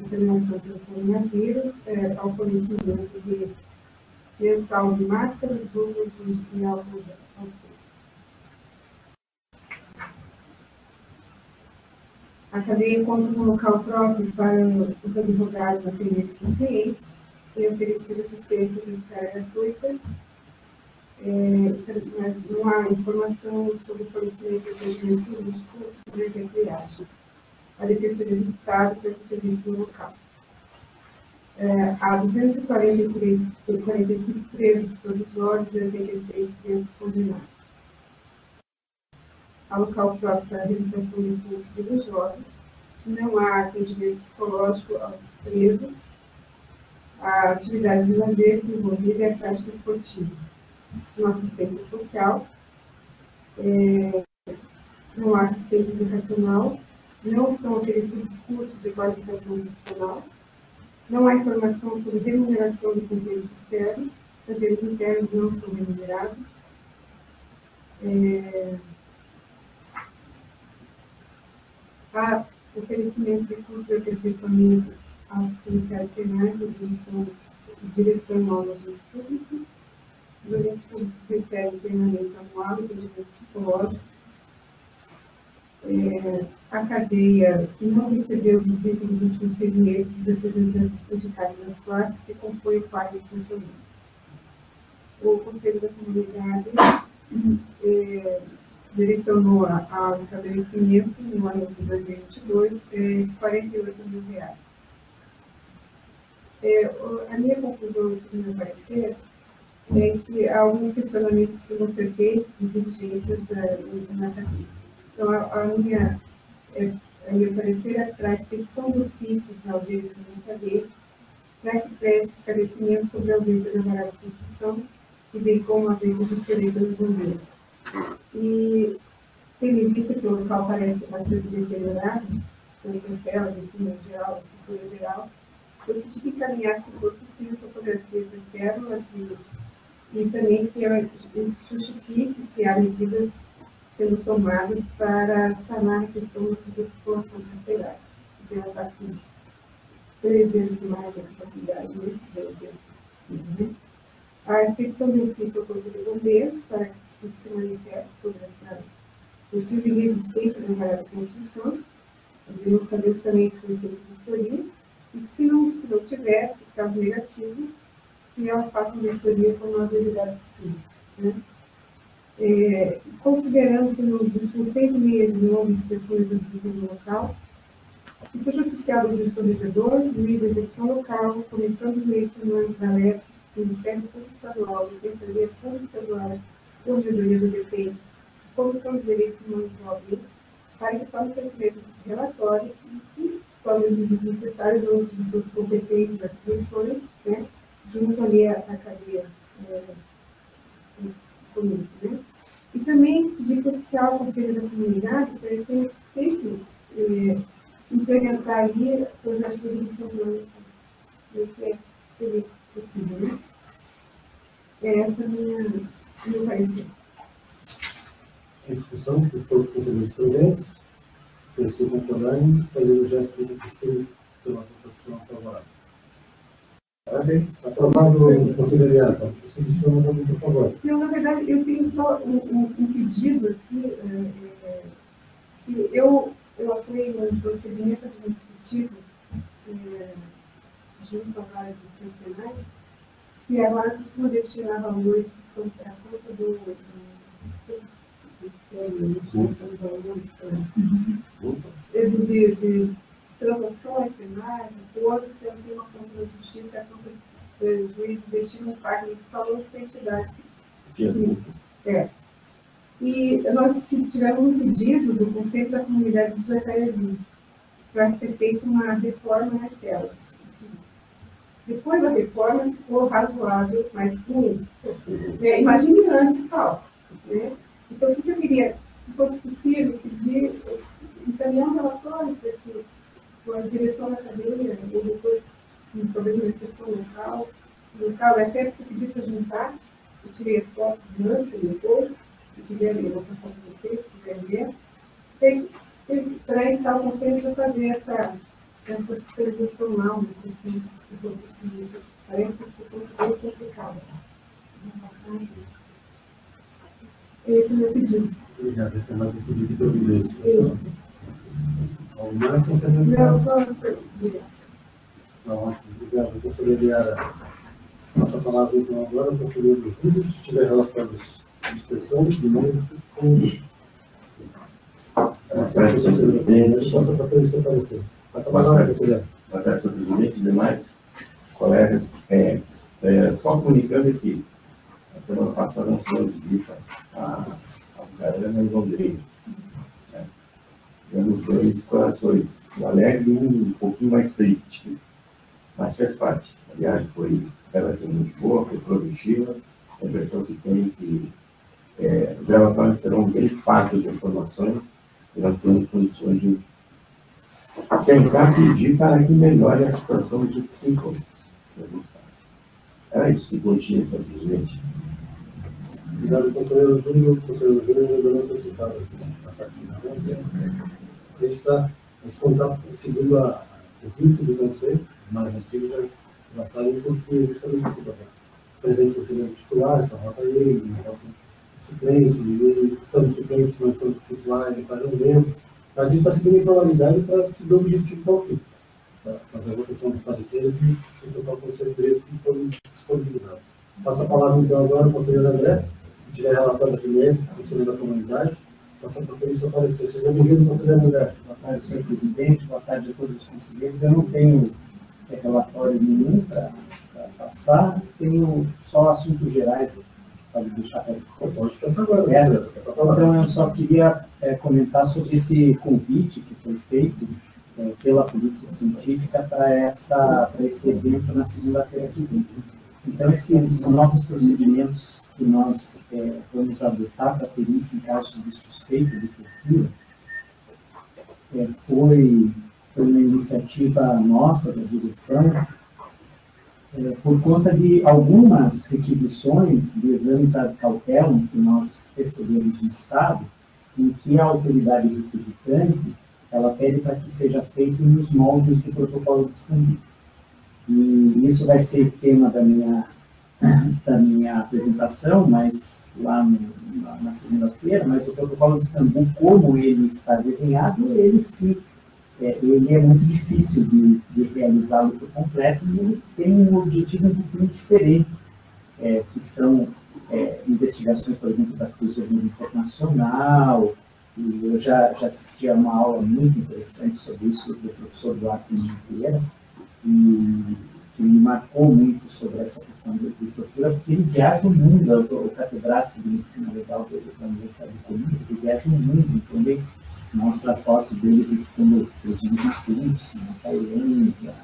[SPEAKER 7] contaminação pelo coronavírus, ao fornecimento de mensal de máscaras, luvas e álcool gel. A cadeia conta com um local próprio para os advogados atenderem os clientes e oferecer assistência judiciária gratuita, mas não há informação sobre o fornecimento de atendimento jurídico durante a triagem. A Defensoria do Estado presta serviço no local. Há 245 presos provisórios e 86 presos condenados. Há local próprio para a realização de cursos religiosos, não há atendimento psicológico aos presos, a atividade de lazer desenvolvida é a prática esportiva, não há assistência social, não há assistência educacional, não são oferecidos cursos de qualificação profissional, não há informação sobre remuneração de canteiros externos, canteiros internos não são remunerados, há oferecimento de cursos de aperfeiçoamento aos policiais penais e direção aos agentes públicos. Os agentes públicos recebem treinamento anual e atendimento psicológico. A cadeia não recebeu visita nos últimos 6 meses dos representantes dos sindicatos das classes que compõem o quadro de funcionamento. O Conselho da Comunidade direcionou ao estabelecimento, no ano de 2022, R$ 48 mil. A minha conclusão aqui no meu parecer é que há alguns questionamentos que precisam ser feitos de diligências na cadeia. Então, a meu parecer é para a expedição de ofícios na audiência na cadeia, para que preste esclarecimento sobre a ausência da vara de construção e bem como a ausência de diferença dos bombeiros. E, tendo em vista que o local parece bastante deteriorado, com cancelas, enfim, geral, estrutura geral, eu pedi que encaminhasse, se for possível, fotografias das células e também que ela justifique se há medidas sendo tomadas para sanar a questão da superpopulação carcerária. Ela está com 3 vezes mais da capacidade, né? A expedição de ofício ao Corpo de Bombeiros para que se manifeste sobre essa possível inexistência da vara de construção. Nós sabemos também que foi feita vistoria e que se não tivesse, caso negativo, que ela faça uma vistoria com a brevidade possível. Né? Considerando que nos últimos 6 meses não houve inspeções no local, que seja oficial do juiz corregedor, juiz de execução local, Comissão de Direitos Humanos da LEP, Ministério Público Estadual, Defensoria Pública Estadual, Corregedoria do DP, Comissão de Direitos Humanos da OAB, para que tome conhecimento desse relatório e que tome as medidas necessárias junto de suas competências e atribuições, né, junto ali à cadeia comum, né? E também pedir que o oficial ao Conselho da Comunidade para ele ter feito implementar ali projetos de redução do que seria possível, né? Essa é a meu parecer.
[SPEAKER 1] Em discussão por todos os conselheiros presentes, aqueles que concordarem, fazer o gesto de postura pela votação favorável.
[SPEAKER 5] Parabéns.
[SPEAKER 1] Aprovado o conselheiro. Você disse mais algum, por favor.
[SPEAKER 7] Não, na verdade, eu tenho só um pedido aqui, que eu atuei no procedimento administrativo junto à vara de ações penais, que agora costuma destinar valores que são para a conta do de transações penais, acordos, eu tenho uma conta da justiça, a conta do juiz destina parte desses valores para entidades. E nós tivemos um pedido do Conselho da Comunidade de Jacarezinho para ser feita uma reforma nas celas. Depois da reforma ficou razoável, mas ruim. Imagine antes e tal. Né? Então, o que eu queria, se fosse possível, pedir, encaminhar um relatório para a direção da cadeia, ou depois, talvez uma inspeção local, até pedir para juntar, eu tirei as fotos de antes e depois, se quiserem, eu vou passar para vocês, se quiserem ver, para estar o conselho para fazer essa fiscalização lá, se for possível. Parece que a situação é bem complicada. Esse é o meu pedido.
[SPEAKER 1] Obrigado. Esse é mais um pedido de providência.
[SPEAKER 7] Isso.
[SPEAKER 1] Algum mais, conselheiro?
[SPEAKER 7] Não, só obrigado.
[SPEAKER 1] Obrigado, conselheiro Yara. Passa a palavra então agora ao conselheiro Júlio, se tiver relatórios de inspeção, de mérito,
[SPEAKER 3] Passa
[SPEAKER 1] para frente o seu parecer. Vai tomar nota, conselheiro.
[SPEAKER 3] Boa tarde, senhor presidente e demais colegas. Só comunicando que a semana passada nós fomos visita a Carana e Londrina. Tivemos dois corações, um alegre e um pouquinho mais triste, mas faz parte. A viagem foi relativamente boa, foi produtiva. A impressão que tem que os relatórios serão bem fartos de informações e nós temos condições de tentar pedir para que melhore a situação de que se encontra. Era isso que continha, senhor presidente.
[SPEAKER 1] Obrigado, conselheiro Júnior. O conselheiro Júnior já deu antecipado a parte final. Ele está, esse contato, segundo o rito do conselho, os mais antigos já sabem porque eles estão antecipados. Os presentes conselheiros titulares, são rota ele, suplente, estamos suplentes, nós estamos titulares, ele faz as vezes. Mas isso está seguindo informalidade para seguir o objetivo para o fim. Para fazer a votação dos pareceres e tocar o conselho de direito que foi disponibilizado. Passa a palavra então agora ao conselheiro André. Se tiver relatório de mérito, conselheiro da comunidade, passa a proferir seu parecer. Seja bem-vindo, conselheiro André.
[SPEAKER 6] Boa tarde, senhor presidente. Boa tarde a todos os conselheiros. Eu não tenho relatório nenhum para passar, tenho só assuntos gerais. Pode deixar para depois.
[SPEAKER 1] Pode passar agora,
[SPEAKER 6] Então, eu só queria comentar sobre esse convite que foi feito pela Polícia Científica para esse evento na segunda-feira que vem. Então, esses novos procedimentos que nós vamos adotar para perícia em casos de suspeita de tortura foi uma iniciativa nossa, da direção, por conta de algumas requisições de exames ad cautelam que nós recebemos no Estado, em que a autoridade requisitante ela pede para que seja feito nos moldes do protocolo de Istambul. E isso vai ser tema da minha apresentação, mas lá na segunda-feira, mas o protocolo de Istambul, como ele está desenhado, ele é muito difícil de realizá-lo por completo e ele tem um objetivo um pouquinho diferente, que são investigações, por exemplo, da Tesouraria Internacional, e eu já assisti a uma aula muito interessante sobre isso do professor Duarte Monteira, e que me marcou muito sobre essa questão de tortura, porque ele viaja o mundo, o catedrático de medicina legal da Universidade de Colômbia, ele viaja o mundo, então ele mostra fotos dele visitando presídios na Rússia, na Tailândia,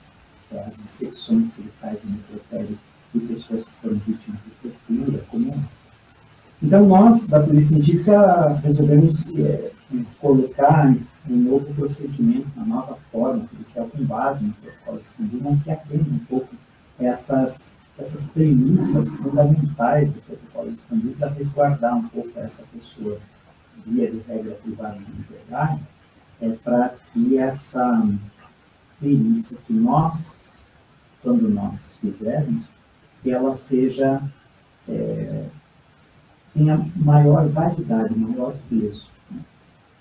[SPEAKER 6] as dissecções que ele faz em necrotério de pessoas que foram vítimas de tortura. Então, nós, da Polícia Científica, resolvemos colocar um novo procedimento, uma nova forma policial com base no protocolo de Istambul, mas que atende um pouco essas premissas fundamentais do protocolo de Istambul para resguardar um pouco essa pessoa via de regra privada de liberdade, para que essa perícia que nós quando nós fizermos, que ela seja, tenha maior validade, maior peso. Né?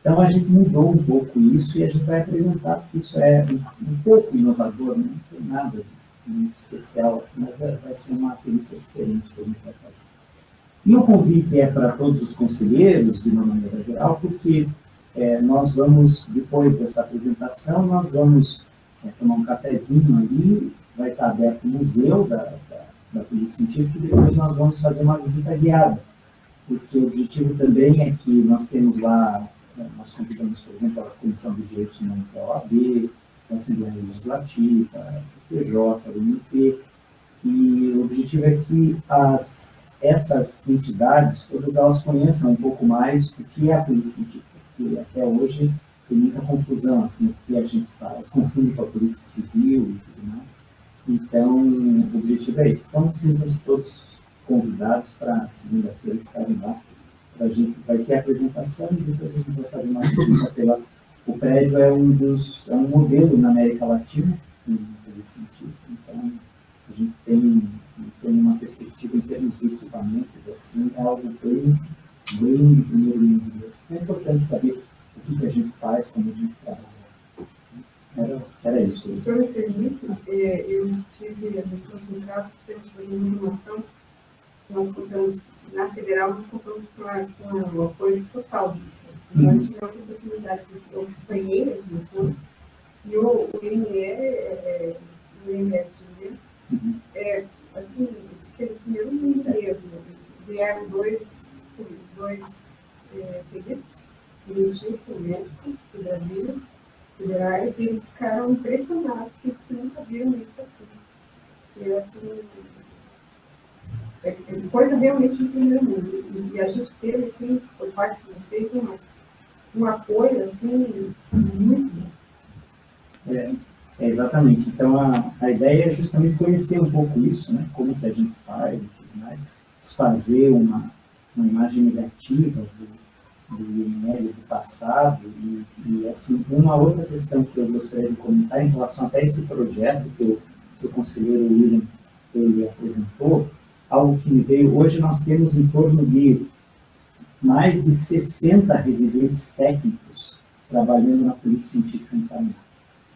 [SPEAKER 6] Então, a gente mudou um pouco isso e a gente vai apresentar, porque isso é um pouco inovador, não tem nada muito especial, assim, mas vai ser uma perícia diferente que a gente vai fazer. E o convite é para todos os conselheiros, de uma maneira geral, porque nós vamos, depois dessa apresentação, nós vamos tomar um cafezinho ali, vai estar aberto o museu da Polícia Científica, e depois nós vamos fazer uma visita guiada, porque o objetivo também é que nós temos lá, nós convidamos, por exemplo, a Comissão de Direitos Humanos da OAB, da Assembleia Legislativa, do PJ, do MP, e o objetivo é que essas entidades, todas elas conheçam um pouco mais o que é a Polícia Científica, porque até hoje tem muita confusão, assim, o que a gente faz, confunde com a Polícia Civil e tudo mais. Então, o objetivo é esse. Então, sintam-se todos convidados para segunda-feira estarem lá. A gente vai ter a apresentação e depois a gente vai fazer uma visita pela... O prédio é um modelo na América Latina, em Polícia Científica, então a gente tem uma perspectiva em termos de equipamentos, assim, é algo bem de primeiro nível. É importante saber o que a gente faz, como a gente trabalha. Era isso.
[SPEAKER 7] Se o senhor me permite, eu tive um caso que temos fazer uma informação, nós contamos, na federal, nós contamos com o apoio total disso. Nós tivemos a oportunidade de eu acompanhei a informação, e o IME, assim, que no primeiro mundo mesmo, vieram dois peritos, médicos do Brasil, federais, e eles ficaram impressionados, porque eles nunca viram isso aqui. E assim, coisa realmente de primeiro mundo. E a gente teve, assim, por parte de vocês, um apoio, assim, muito bom.
[SPEAKER 6] Exatamente. Então, a ideia é justamente conhecer um pouco isso, né? Como que a gente faz e tudo mais, desfazer uma imagem negativa do IML do passado e, assim, uma outra questão que eu gostaria de comentar em relação até esse projeto que o conselheiro William ele apresentou, algo que me veio, hoje nós temos em torno de mais de 60 residentes técnicos trabalhando na Polícia Científica em Paraná.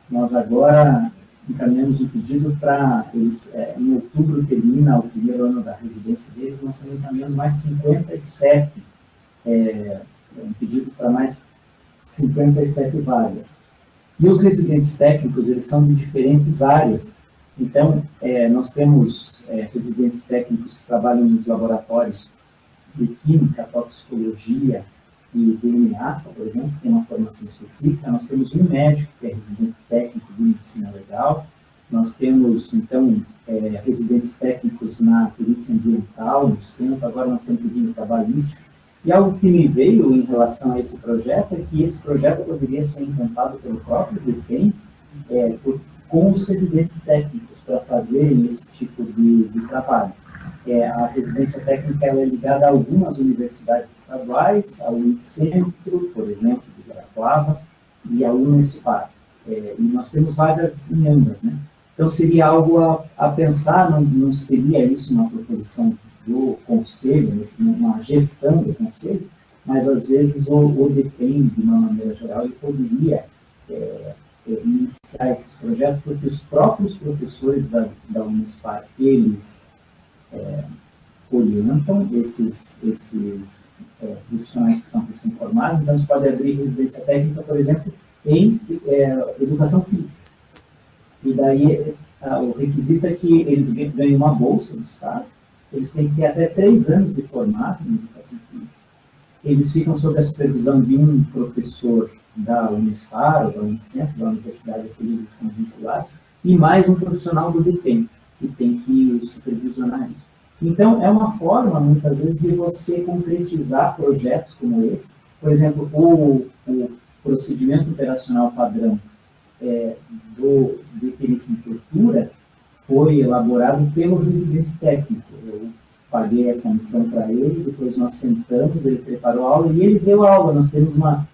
[SPEAKER 6] Nós agora encaminhamos um pedido para eles, em outubro termina o primeiro ano da residência deles, nós estamos encaminhando mais 57, um pedido para mais 57 vagas. E os residentes técnicos, eles são de diferentes áreas. Então, nós temos residentes técnicos que trabalham nos laboratórios de química, toxicologia e DNA, por exemplo, que tem uma formação específica. Nós temos um médico que é residente técnico de medicina legal. Nós temos, então, residentes técnicos na perícia ambiental, no centro. Agora nós temos pedido trabalhístico. E algo que me veio em relação a esse projeto é que esse projeto poderia ser implantado pelo próprio DEPEN com os residentes técnicos para fazerem esse tipo de trabalho. A residência técnica ela é ligada a algumas universidades estaduais, ao Unicentro, por exemplo, de Guarapuava, e ao Unespar. E nós temos vagas em ambas, né? Então, seria algo a pensar, não seria isso uma proposição do conselho, uma gestão do conselho, mas, às vezes, o DEPEN, de uma maneira geral, ele poderia iniciar esses projetos, porque os próprios professores da Unespar, eles orientam esses profissionais que são recém-formados, então, eles podem abrir residência técnica, por exemplo, em educação física. E daí, o requisito é que eles ganhem uma bolsa do Estado, eles têm que ter até 3 anos de formado em educação física. Eles ficam sob a supervisão de um professor da Unespar, ou da Unicentro, da universidade a que eles estão vinculados, e mais um profissional do DEPEN, que tem que supervisionar isso. Então, é uma forma, muitas vezes, de você concretizar projetos como esse. Por exemplo, o procedimento operacional padrão de perícia em tortura foi elaborado pelo residente técnico. Eu paguei essa missão para ele, depois nós sentamos, ele preparou a aula e ele deu a aula. Nós temos uma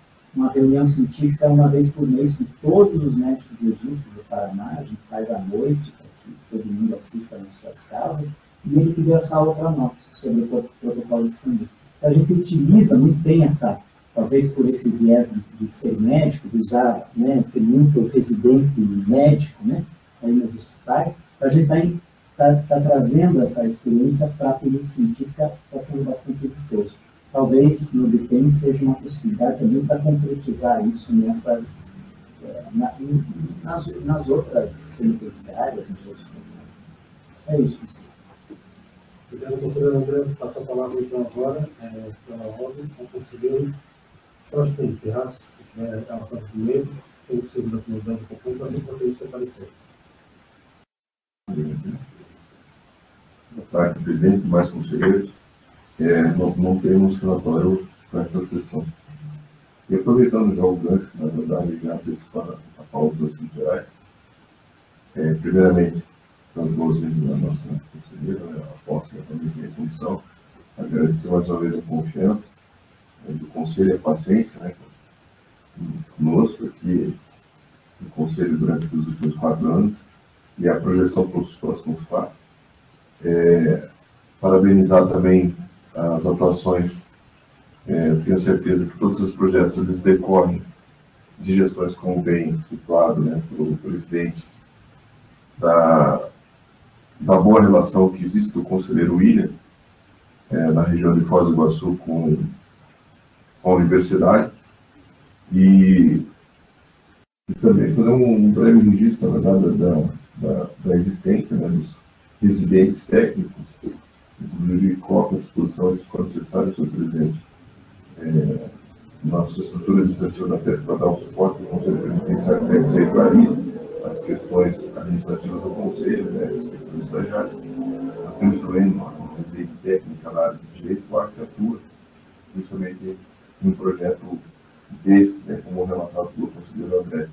[SPEAKER 6] reunião científica uma vez por mês com todos os médicos legistas do Paraná, a gente faz à noite, para que todo mundo assista nas suas casas, e ele que deu essa aula para nós, sobre o protocolo de Istambul. A gente utiliza muito bem essa, talvez por esse viés de ser médico, de usar, né, tem muito residente médico, né, aí nos hospitais, a gente está trazendo essa experiência para a polícia científica, está sendo bastante exitoso. Talvez no DPEM seja uma possibilidade também para concretizar isso nessas, nas outras penitenciárias, nos outros tribunais. É isso, pessoal.
[SPEAKER 1] Obrigado, conselheiro André. Passo a palavra então agora, pela ordem, ao conselheiro Jorge Cunha Ferraz, se tiver a parte do meio, tem o conselheiro da comunidade do Copom, para ser conferir seu parecer.
[SPEAKER 3] Boa tarde, presidente, mais conselheiros. Não temos relatório para essa sessão. E aproveitando já o gancho, na verdade, já antecipando a pauta dos assuntos gerais, primeiramente, as boas-vindas da nossa conselheira, né, a posse da comissão de comissão, agradecer mais uma vez a confiança do conselho e a paciência, né, conosco aqui no conselho durante esses últimos 4 anos e a projeção para os próximos 4. Parabenizar também as atuações. Tenho certeza que todos esses projetos eles decorrem de gestões, como bem situado, né, pelo presidente, da boa relação que existe do conselheiro William, na região de Foz do Iguaçu com a universidade, e também fazer um breve registro, na verdade, da existência, né, dos residentes técnicos, inclusive coloco à disposição, se for necessário, senhor presidente, nossa estrutura administrativa da PEP para dar o suporte ao Conselho Penitenciário para que se regularize as questões administrativas do Conselho, né, as questões estagiárias. Nós temos também uma residente técnica na área de direito lá que atua, principalmente em um projeto desse, né, como relatado pelo conselheiro André.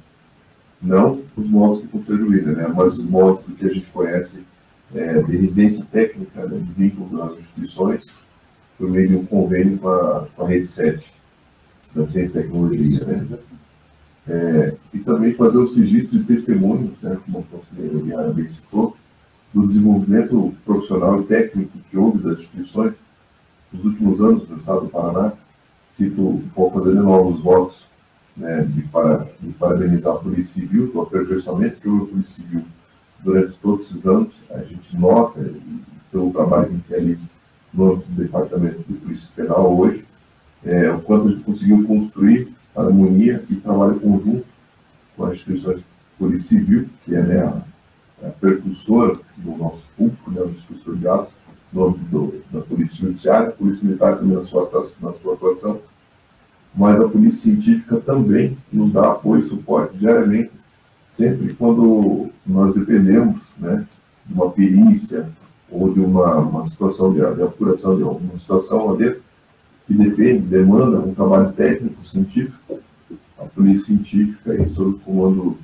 [SPEAKER 3] Não os moldes que o conselho William, né, mas os moldes do que a gente conhece de residência técnica, né, de vínculo das instituições, por meio de um convênio com a Rede 7, da Ciência e Tecnologia. Né? E também fazer os registros de testemunhos, né, como o conselheiro Guiara bem citou, do desenvolvimento profissional e técnico que houve das instituições nos últimos anos no estado do Paraná. Cito, vou fazer de novo os votos, né, de parabenizar a Polícia Civil pelo aperfeiçoamento que houve a Polícia Civil durante todos esses anos. A gente nota, pelo trabalho que a gente realiza no âmbito do Departamento de Polícia Penal hoje, o quanto a gente conseguiu construir harmonia e trabalho conjunto com as instituições de Polícia Civil, que é, né, a percussora do nosso público, né, dos custodiados, no âmbito da Polícia Judiciária, a Polícia Militar também na sua atuação, mas a Polícia Científica também nos dá apoio e suporte diariamente, sempre quando nós dependemos, né, de uma perícia ou de uma situação de apuração de alguma situação lá dentro, que demanda um trabalho técnico, científico. A Polícia Científica, sob o comando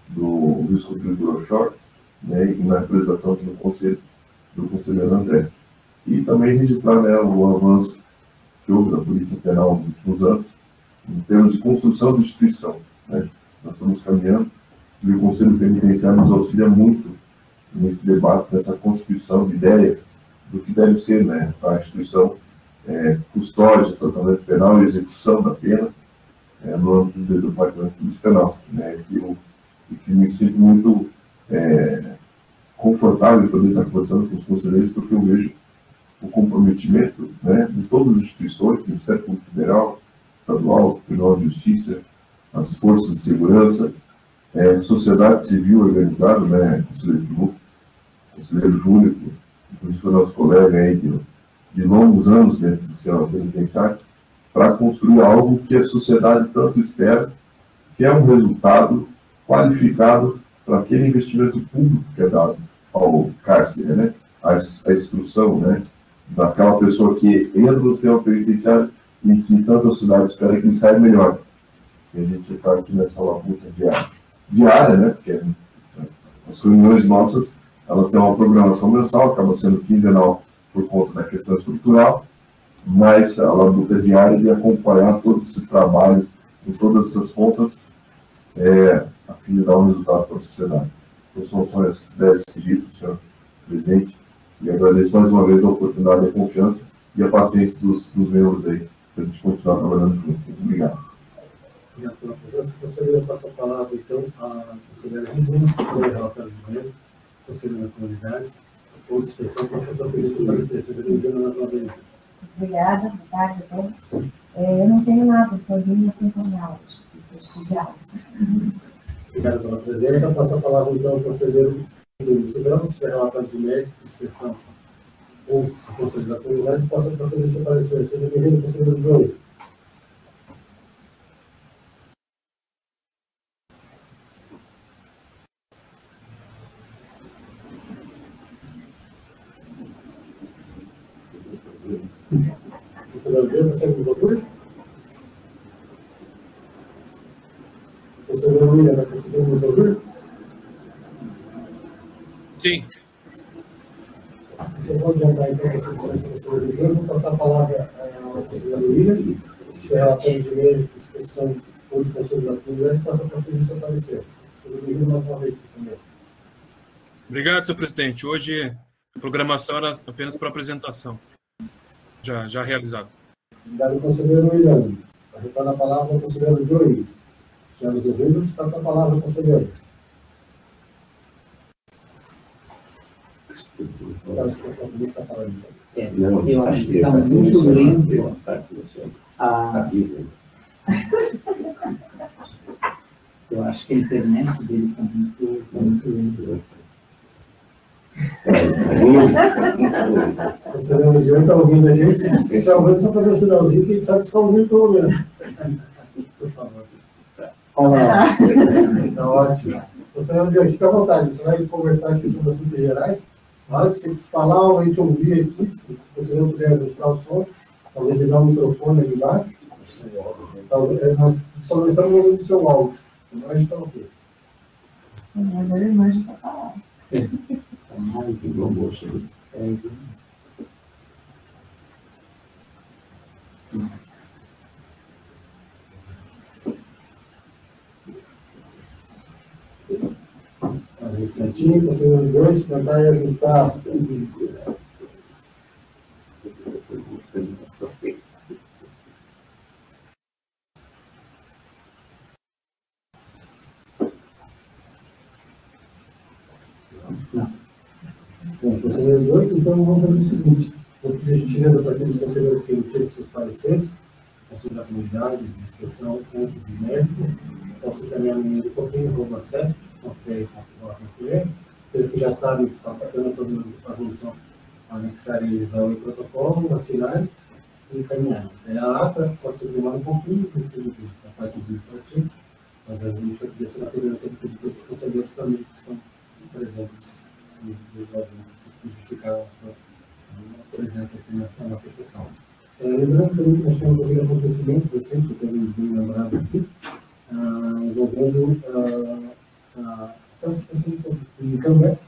[SPEAKER 3] do Luiz Rodrigo Groschor, né, e na representação aqui no Conselho, do conselheiro André. E também registrar, né, o avanço que houve da Polícia Penal nos últimos anos, em termos de construção de instituição. Né? Nós estamos caminhando, e o Conselho Penitenciário nos auxilia muito nesse debate, nessa constituição de ideias do que deve ser, né, a instituição custódia, tratamento penal e execução da pena no âmbito do Departamento de Polícia Penal. Né, que me sinto muito confortável em poder estar conversando com os conselheiros, porque eu vejo o comprometimento, né, de todas as instituições, do Ministério Público Federal, Estadual, Tribunal de Justiça, as forças de segurança, sociedade civil organizada, né, conselheiro Júlio, inclusive foi nosso colega aí de longos anos dentro do sistema penitenciário, para construir algo que a sociedade tanto espera, que é um resultado qualificado para aquele investimento público que é dado ao cárcere, né, a instrução, né, daquela pessoa que entra no sistema penitenciário e que tanto a sociedade espera que ele saia melhor. E a gente está aqui nessa labuta diária, né, porque as reuniões nossas, elas têm uma programação mensal, acaba sendo quinzenal por conta da questão estrutural, mas a labuta diária de acompanhar todos esses trabalhos em todas essas pontas, a fim de dar um resultado para a sociedade.
[SPEAKER 8] Então, são só esses 10 pedidos, senhor presidente, e agradeço mais uma vez a oportunidade, a confiança e a paciência dos membros aí, para a gente continuar trabalhando junto. Muito obrigado.
[SPEAKER 1] Obrigado pela presença. Conselheiro, eu passo a palavra, então, à conselheira Regina, relatório de membro, conselheiro da comunidade, ou dispersão, passa a pedir seu parecer. Seja bem-vindo mais uma vez.
[SPEAKER 9] Obrigada, boa tarde a todos. Eu não tenho nada, só vim acompanhá-los, estudá-los.
[SPEAKER 1] Obrigado pela presença. Passa a palavra, então, ao conselheiro Luiz Silvano, se tiver relatório de médico, inspeção ou o conselheiro da comunidade, possa proceder seu parecer. Seja bem-vindo, conselheiro Joey. Conselheiro Joey, consegue nos ouvir? Conselheiro William, está conseguindo nos ouvir?
[SPEAKER 4] Sim.
[SPEAKER 1] Você pode adiantar, então, essa licença para o senhor. Eu vou passar a palavra ao conselheiro William, se é relatório de meio, inspeção ou de conselho da comunidade, passa a transferir seu parecer. Seja bem-vindo mais uma vez, conselheiro.
[SPEAKER 4] Obrigado, senhor presidente. Hoje a programação era apenas para apresentação, já realizado.
[SPEAKER 1] Obrigado, conselheiro William. Vai retornar a palavra ao conselheiro Joey. Se tiver nos ouvindo, está com a palavra, conselheiro. Eu
[SPEAKER 6] acho que está muito lento. Eu acho que a internet dele está muito lenta.
[SPEAKER 1] O conselheiro Joey está ouvindo a gente? Se está ouvindo, só fazer um sinalzinho que a gente sabe que está ouvindo pelo menos. Por favor. Olá. Está ótimo. Conselheiro Joey, fica à vontade. Você vai conversar aqui sobre assuntos gerais. Na hora que você falar, a gente ouvir aqui, se você não puder ajustar o som, talvez ligar o microfone ali embaixo. Nós só não estamos ouvindo o seu áudio. Mas a gente está ok.
[SPEAKER 9] Agora a imagem está falando.
[SPEAKER 6] Mais um almoço.
[SPEAKER 1] Mais um instantinho, conselheiro Joyce, tentar ajustar. Bom, conselheiro Joyce, então vamos fazer o seguinte: vou pedir gentileza para aqueles conselheiros que retiram seus pareceres, conselho da comunidade, de inspeção, fonte de médico, posso encaminhar no e-mail do pouquinho, acesso. Aqueles que já sabem, faço apenas a resolução, anexar eles ao protocolo, assinar e encaminhar. A ata pode demorar um pouquinho, a parte administrativa, mas a gente vai pedir assinatura de todos os conselheiros também que estão presentes nos agentes, para justificar a sua presença aqui na nossa sessão. Lembrando também que nós temos um acontecimento recente, também bem lembrado aqui, envolvendo a situação de Cambé,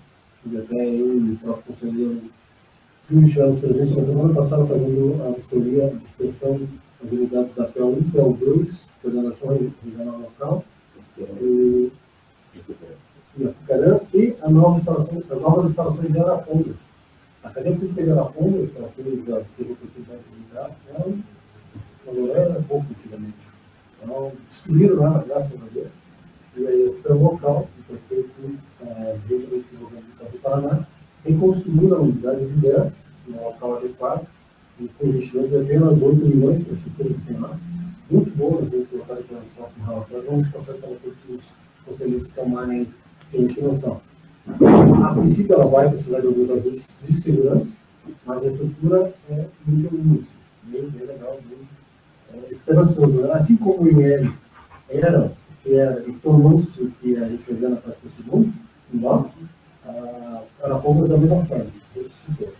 [SPEAKER 1] que até eu e o próprio conselheiro estivemos presentes na semana passada fazendo a vistoria, a inspeção das unidades da PL1, PL2, coordenação regional local, e Apucarã, e as novas instalações de Arapongas. A cadeia de Arapongas, para aqueles da oportunidade de visitar, era pouco antigamente. Então, destruíram lá, graças a Deus. E aí, esse local, que foi feito juntamente com o governo do Estado do Paraná, reconstruiu a unidade do zero, no local adequado, e com investimento de apenas 8 milhões para a estrutura que tem lá. Muito bom, nós vamos colocar aqui nas próximas relatórios, vamos passar para todos os conselheiros tomarem ciência e noção. A princípio, ela vai precisar de alguns ajustes de segurança, mas a estrutura é muito bem legal, bem esperançoso. Né? Assim como o IEL era, e tornou-se o que a gente fez na prática do segundo, a Arapongas da mesma forma, ressuscitou.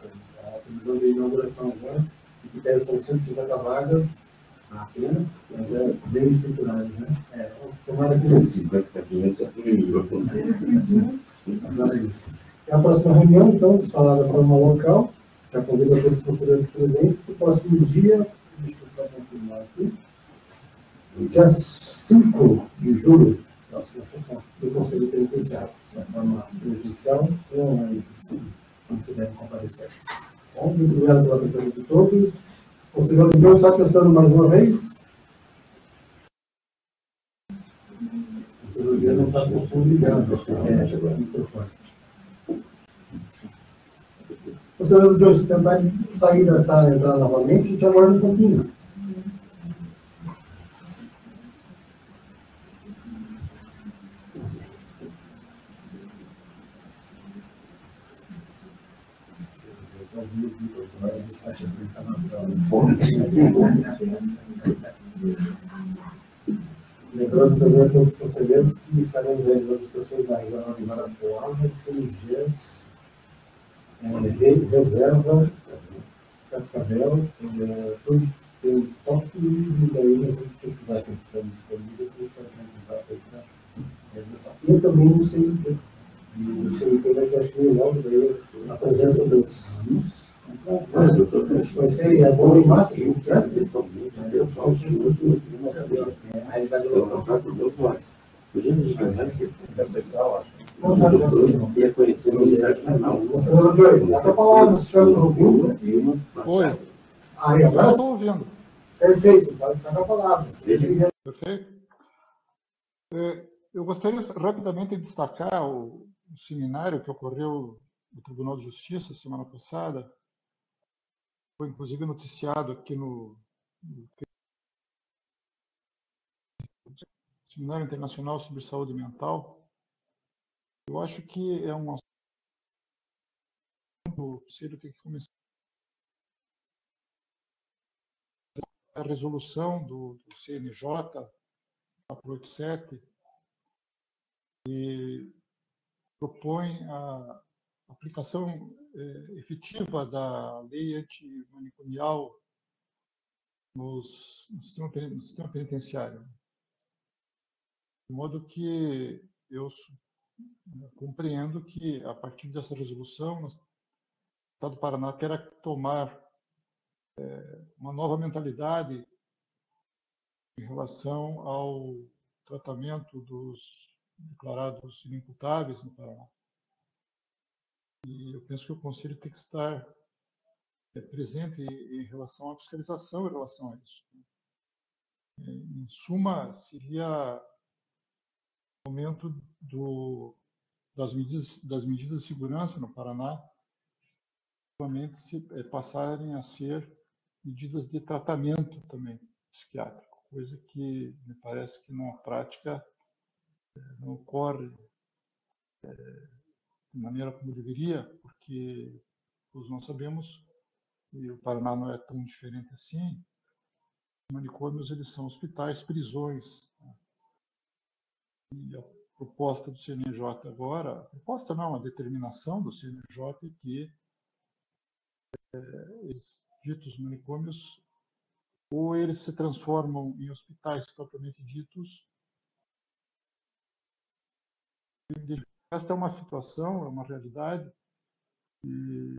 [SPEAKER 1] A previsão de inauguração agora, que pesa são 150 vagas apenas, mas bem estruturadas, né? Tomara que seja. Mas era isso. E a próxima reunião, então, se falar da forma local, já convido a todos os conselheiros presentes, que o próximo dia, deixa eu só confirmar aqui, dia 5 de julho, próxima sessão do Conselho Penitenciário, de forma presencial ou online, se não puderem comparecer. Bom, muito obrigado pela presença de todos. O conselheiro João está testando mais uma vez. O conselheiro não está com som ligado, acho que chegou o microfone. O conselheiro João, se tentar sair da sala e entrar novamente, a gente aguarda um pouquinho. Lembrando também a todos os conselheiros que estaremos realizando as pessoas da região de Guarapuava, CNGs, Reserva, Cascavel, tudo tem tópicos, e daí nós vamos precisar que eles estejam disponíveis e a gente vai tentar feita a realização. E também no CNP. E o CNP vai ser, acho que, logo daí a presença dos. Vai ser a boa e massa, eu quero pessoalmente, a realidade do usuário. Podia nos casar se eu acho. Não ia conhecer a unidade penal. Você não Joey, dá para a palavra, o senhor nos ouviu?
[SPEAKER 10] Oi.
[SPEAKER 1] Aí, agora
[SPEAKER 10] estou ouvindo.
[SPEAKER 1] Perfeito, pode estar com a palavra.
[SPEAKER 10] Perfeito. Eu gostaria rapidamente de destacar o seminário que ocorreu no Tribunal de Justiça semana passada. Foi inclusive noticiado aqui no Seminário Internacional sobre Saúde Mental. Eu acho que é um assunto que o Conselho tem que começar. A resolução do CNJ 487 e propõe a aplicação efetiva da lei antimanicomial no sistema penitenciário. De modo que eu compreendo que, a partir dessa resolução, o Estado do Paraná quer tomar uma nova mentalidade em relação ao tratamento dos declarados inimputáveis no Paraná. E eu penso que o Conselho tem que estar presente em relação à fiscalização em relação a isso. Em suma, seria o momento das medidas de segurança no Paraná realmente passarem a ser medidas de tratamento também psiquiátrico, coisa que me parece que na prática não ocorre de maneira como deveria, porque todos nós sabemos, e o Paraná não é tão diferente assim, os manicômios eles são hospitais, prisões. E a proposta do CNJ agora, a proposta não, a determinação do CNJ é que esses ditos manicômios ou eles se transformam em hospitais propriamente ditos. Esta é uma situação, é uma realidade e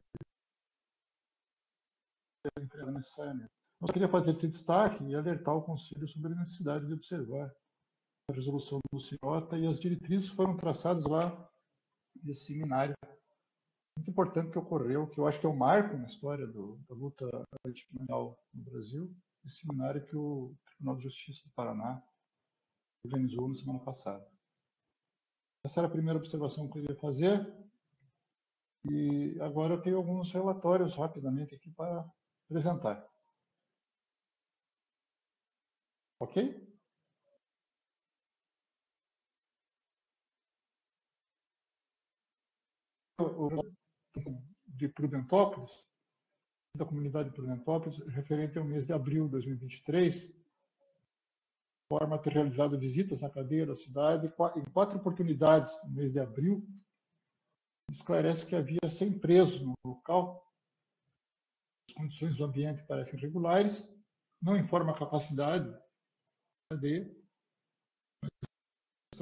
[SPEAKER 10] é necessária. Eu queria fazer esse destaque e alertar o Conselho sobre a necessidade de observar a resolução do CNJ e as diretrizes foram traçadas lá nesse seminário muito importante que ocorreu, que eu acho que é um marco na história da luta anticriminal no Brasil, esse seminário que o Tribunal de Justiça do Paraná organizou na semana passada. Essa era a primeira observação que eu queria fazer. E agora eu tenho alguns relatórios rapidamente aqui para apresentar. Ok? De Prudentópolis, da comunidade de Prudentópolis, referente ao mês de abril de 2023, forma a ter realizado visitas na cadeia da cidade em 4 oportunidades no mês de abril. Esclarece que havia 100 presos no local, as condições do ambiente parecem regulares, não informa a capacidade da cadeia,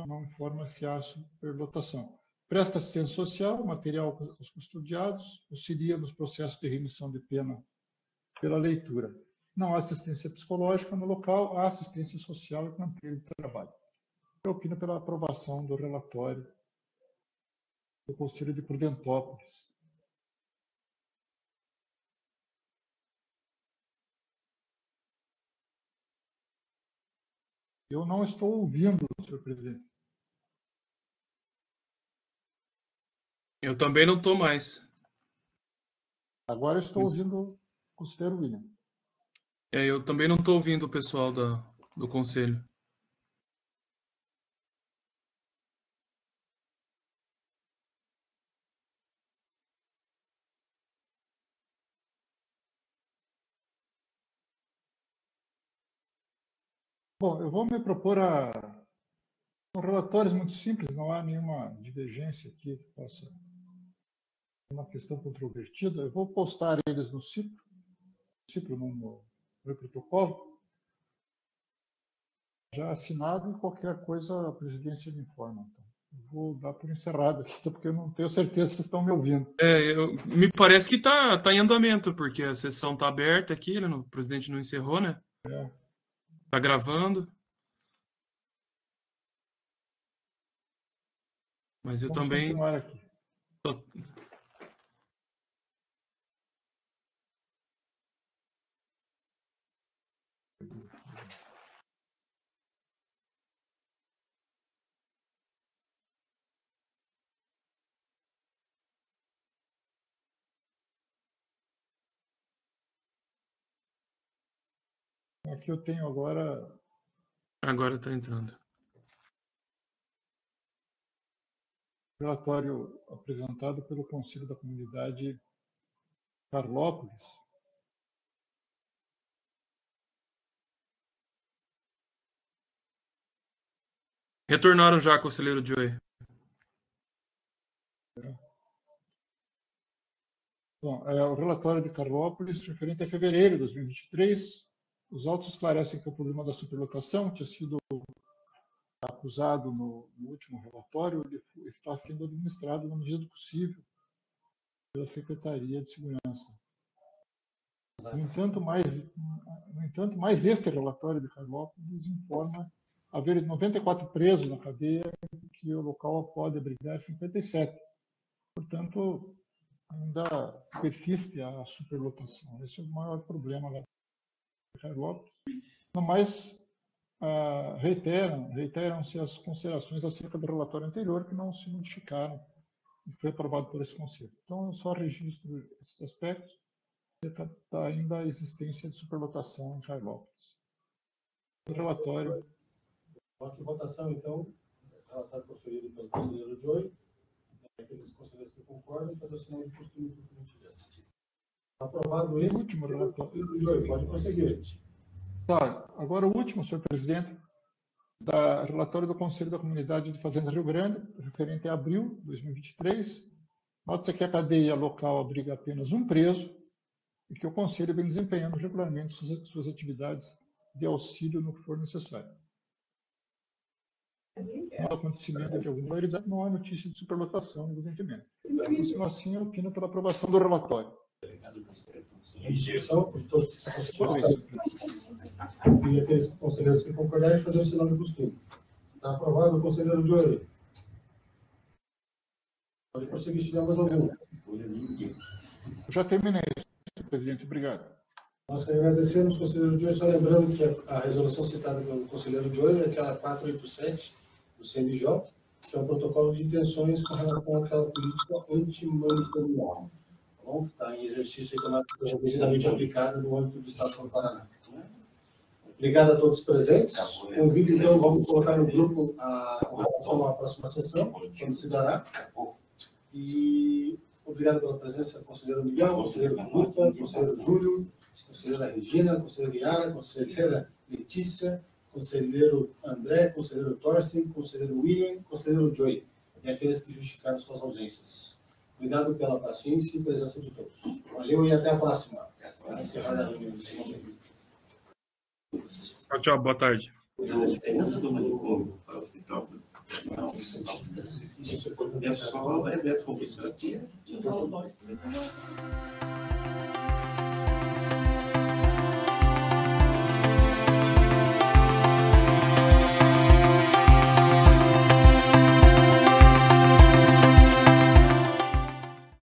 [SPEAKER 10] não informa se há superlotação. Presta assistência social, material aos custodiados, auxilia nos processos de remissão de pena pela leitura. Não há assistência psicológica no local, há assistência social e canteiro de trabalho. Eu opino pela aprovação do relatório do Conselho de Prudentópolis. Eu não estou ouvindo, senhor presidente.
[SPEAKER 4] Eu também não estou mais.
[SPEAKER 10] Agora eu estou ouvindo o conselheiro William.
[SPEAKER 4] Eu também não estou ouvindo o pessoal do conselho.
[SPEAKER 10] Bom, eu vou me propor São relatórios muito simples, não há nenhuma divergência aqui que possa ser uma questão controvertida. Eu vou postar eles no CIPRO, no meu protocolo, já assinado, e qualquer coisa a presidência me informa. Então, eu vou dar por encerrado aqui, porque eu não tenho certeza que estão me ouvindo.
[SPEAKER 4] Me parece que tá em andamento, porque a sessão está aberta aqui, né? O presidente não encerrou, né? Está gravando. Mas eu
[SPEAKER 10] Vamos
[SPEAKER 4] também...
[SPEAKER 10] continuar aqui. Aqui eu tenho agora...
[SPEAKER 4] Agora está entrando.
[SPEAKER 10] Relatório apresentado pelo Conselho da Comunidade Carlópolis.
[SPEAKER 4] Retornaram já, conselheiro Joey.
[SPEAKER 10] Bom, o relatório de Carlópolis, referente a fevereiro de 2023, os autos esclarecem que o problema da superlotação tinha sido acusado no último relatório, ele está sendo administrado na medida do possível pela Secretaria de Segurança. No entanto, mais este relatório de Carlópolis informa haver 94 presos na cadeia, que o local pode abrigar 57. Portanto, ainda persiste a superlotação. Esse é o maior problema lá de Carlópolis. Mas reiteram-se as considerações acerca do relatório anterior, que não se modificaram e foi aprovado por esse Conselho. Então, eu só registro esses aspectos acerca ainda a existência de superlotação em Carlópolis. O relatório...
[SPEAKER 1] Coloque em votação, então, o relatório proferido pelo conselheiro Joey. Aqueles conselheiros que concordam, fazer o sinal de costume, por gentileza. Aprovado esse.
[SPEAKER 10] Último relatório.
[SPEAKER 1] Joey, pode prosseguir.
[SPEAKER 10] Tá, agora o último, senhor presidente, relatório do Conselho da Comunidade de Fazenda Rio Grande, referente a abril de 2023. Nota-se que a cadeia local abriga apenas um preso e que o Conselho vem desempenhando regularmente suas atividades de auxílio no que for necessário. No acontecimento de alguma irregularidade, não há notícia de superlotação, evidentemente. Então, assim, eu opino pela aprovação do relatório.
[SPEAKER 1] Em discussão, por todos que e aqueles conselheiros que concordarem, fazer o sinal de costume. Está aprovado o conselheiro Joey. Pode prosseguir, se tiver mais algum.
[SPEAKER 10] Eu já terminei, senhor presidente. Obrigado.
[SPEAKER 1] Nós agradecemos, conselheiro Joey, só lembrando que a resolução citada pelo conselheiro Joey é aquela 487 do CNJ, que é o protocolo de intenções com relação àquela política antimanicomial, tá bom? Que está em exercício e tomada devidamente aplicada no âmbito do Estado do Paraná. Obrigado a todos os presentes. Convido, então, vamos colocar no grupo com relação à próxima sessão, quando se dará. E obrigado pela presença, conselheiro Miguel, conselheiro Lupa, conselheiro Júlio, conselheira Regina, conselheira Yara, conselheira Letícia, conselheiro André, conselheiro Thorsten, conselheiro William, conselheiro Joey, e aqueles que justificaram suas ausências. Obrigado pela paciência e presença de todos. Valeu e até a próxima. Encerrada a reunião.
[SPEAKER 4] Tchau, boa tarde.
[SPEAKER 3] A diferença do manicômio para o hospital é só o evento convicto aqui.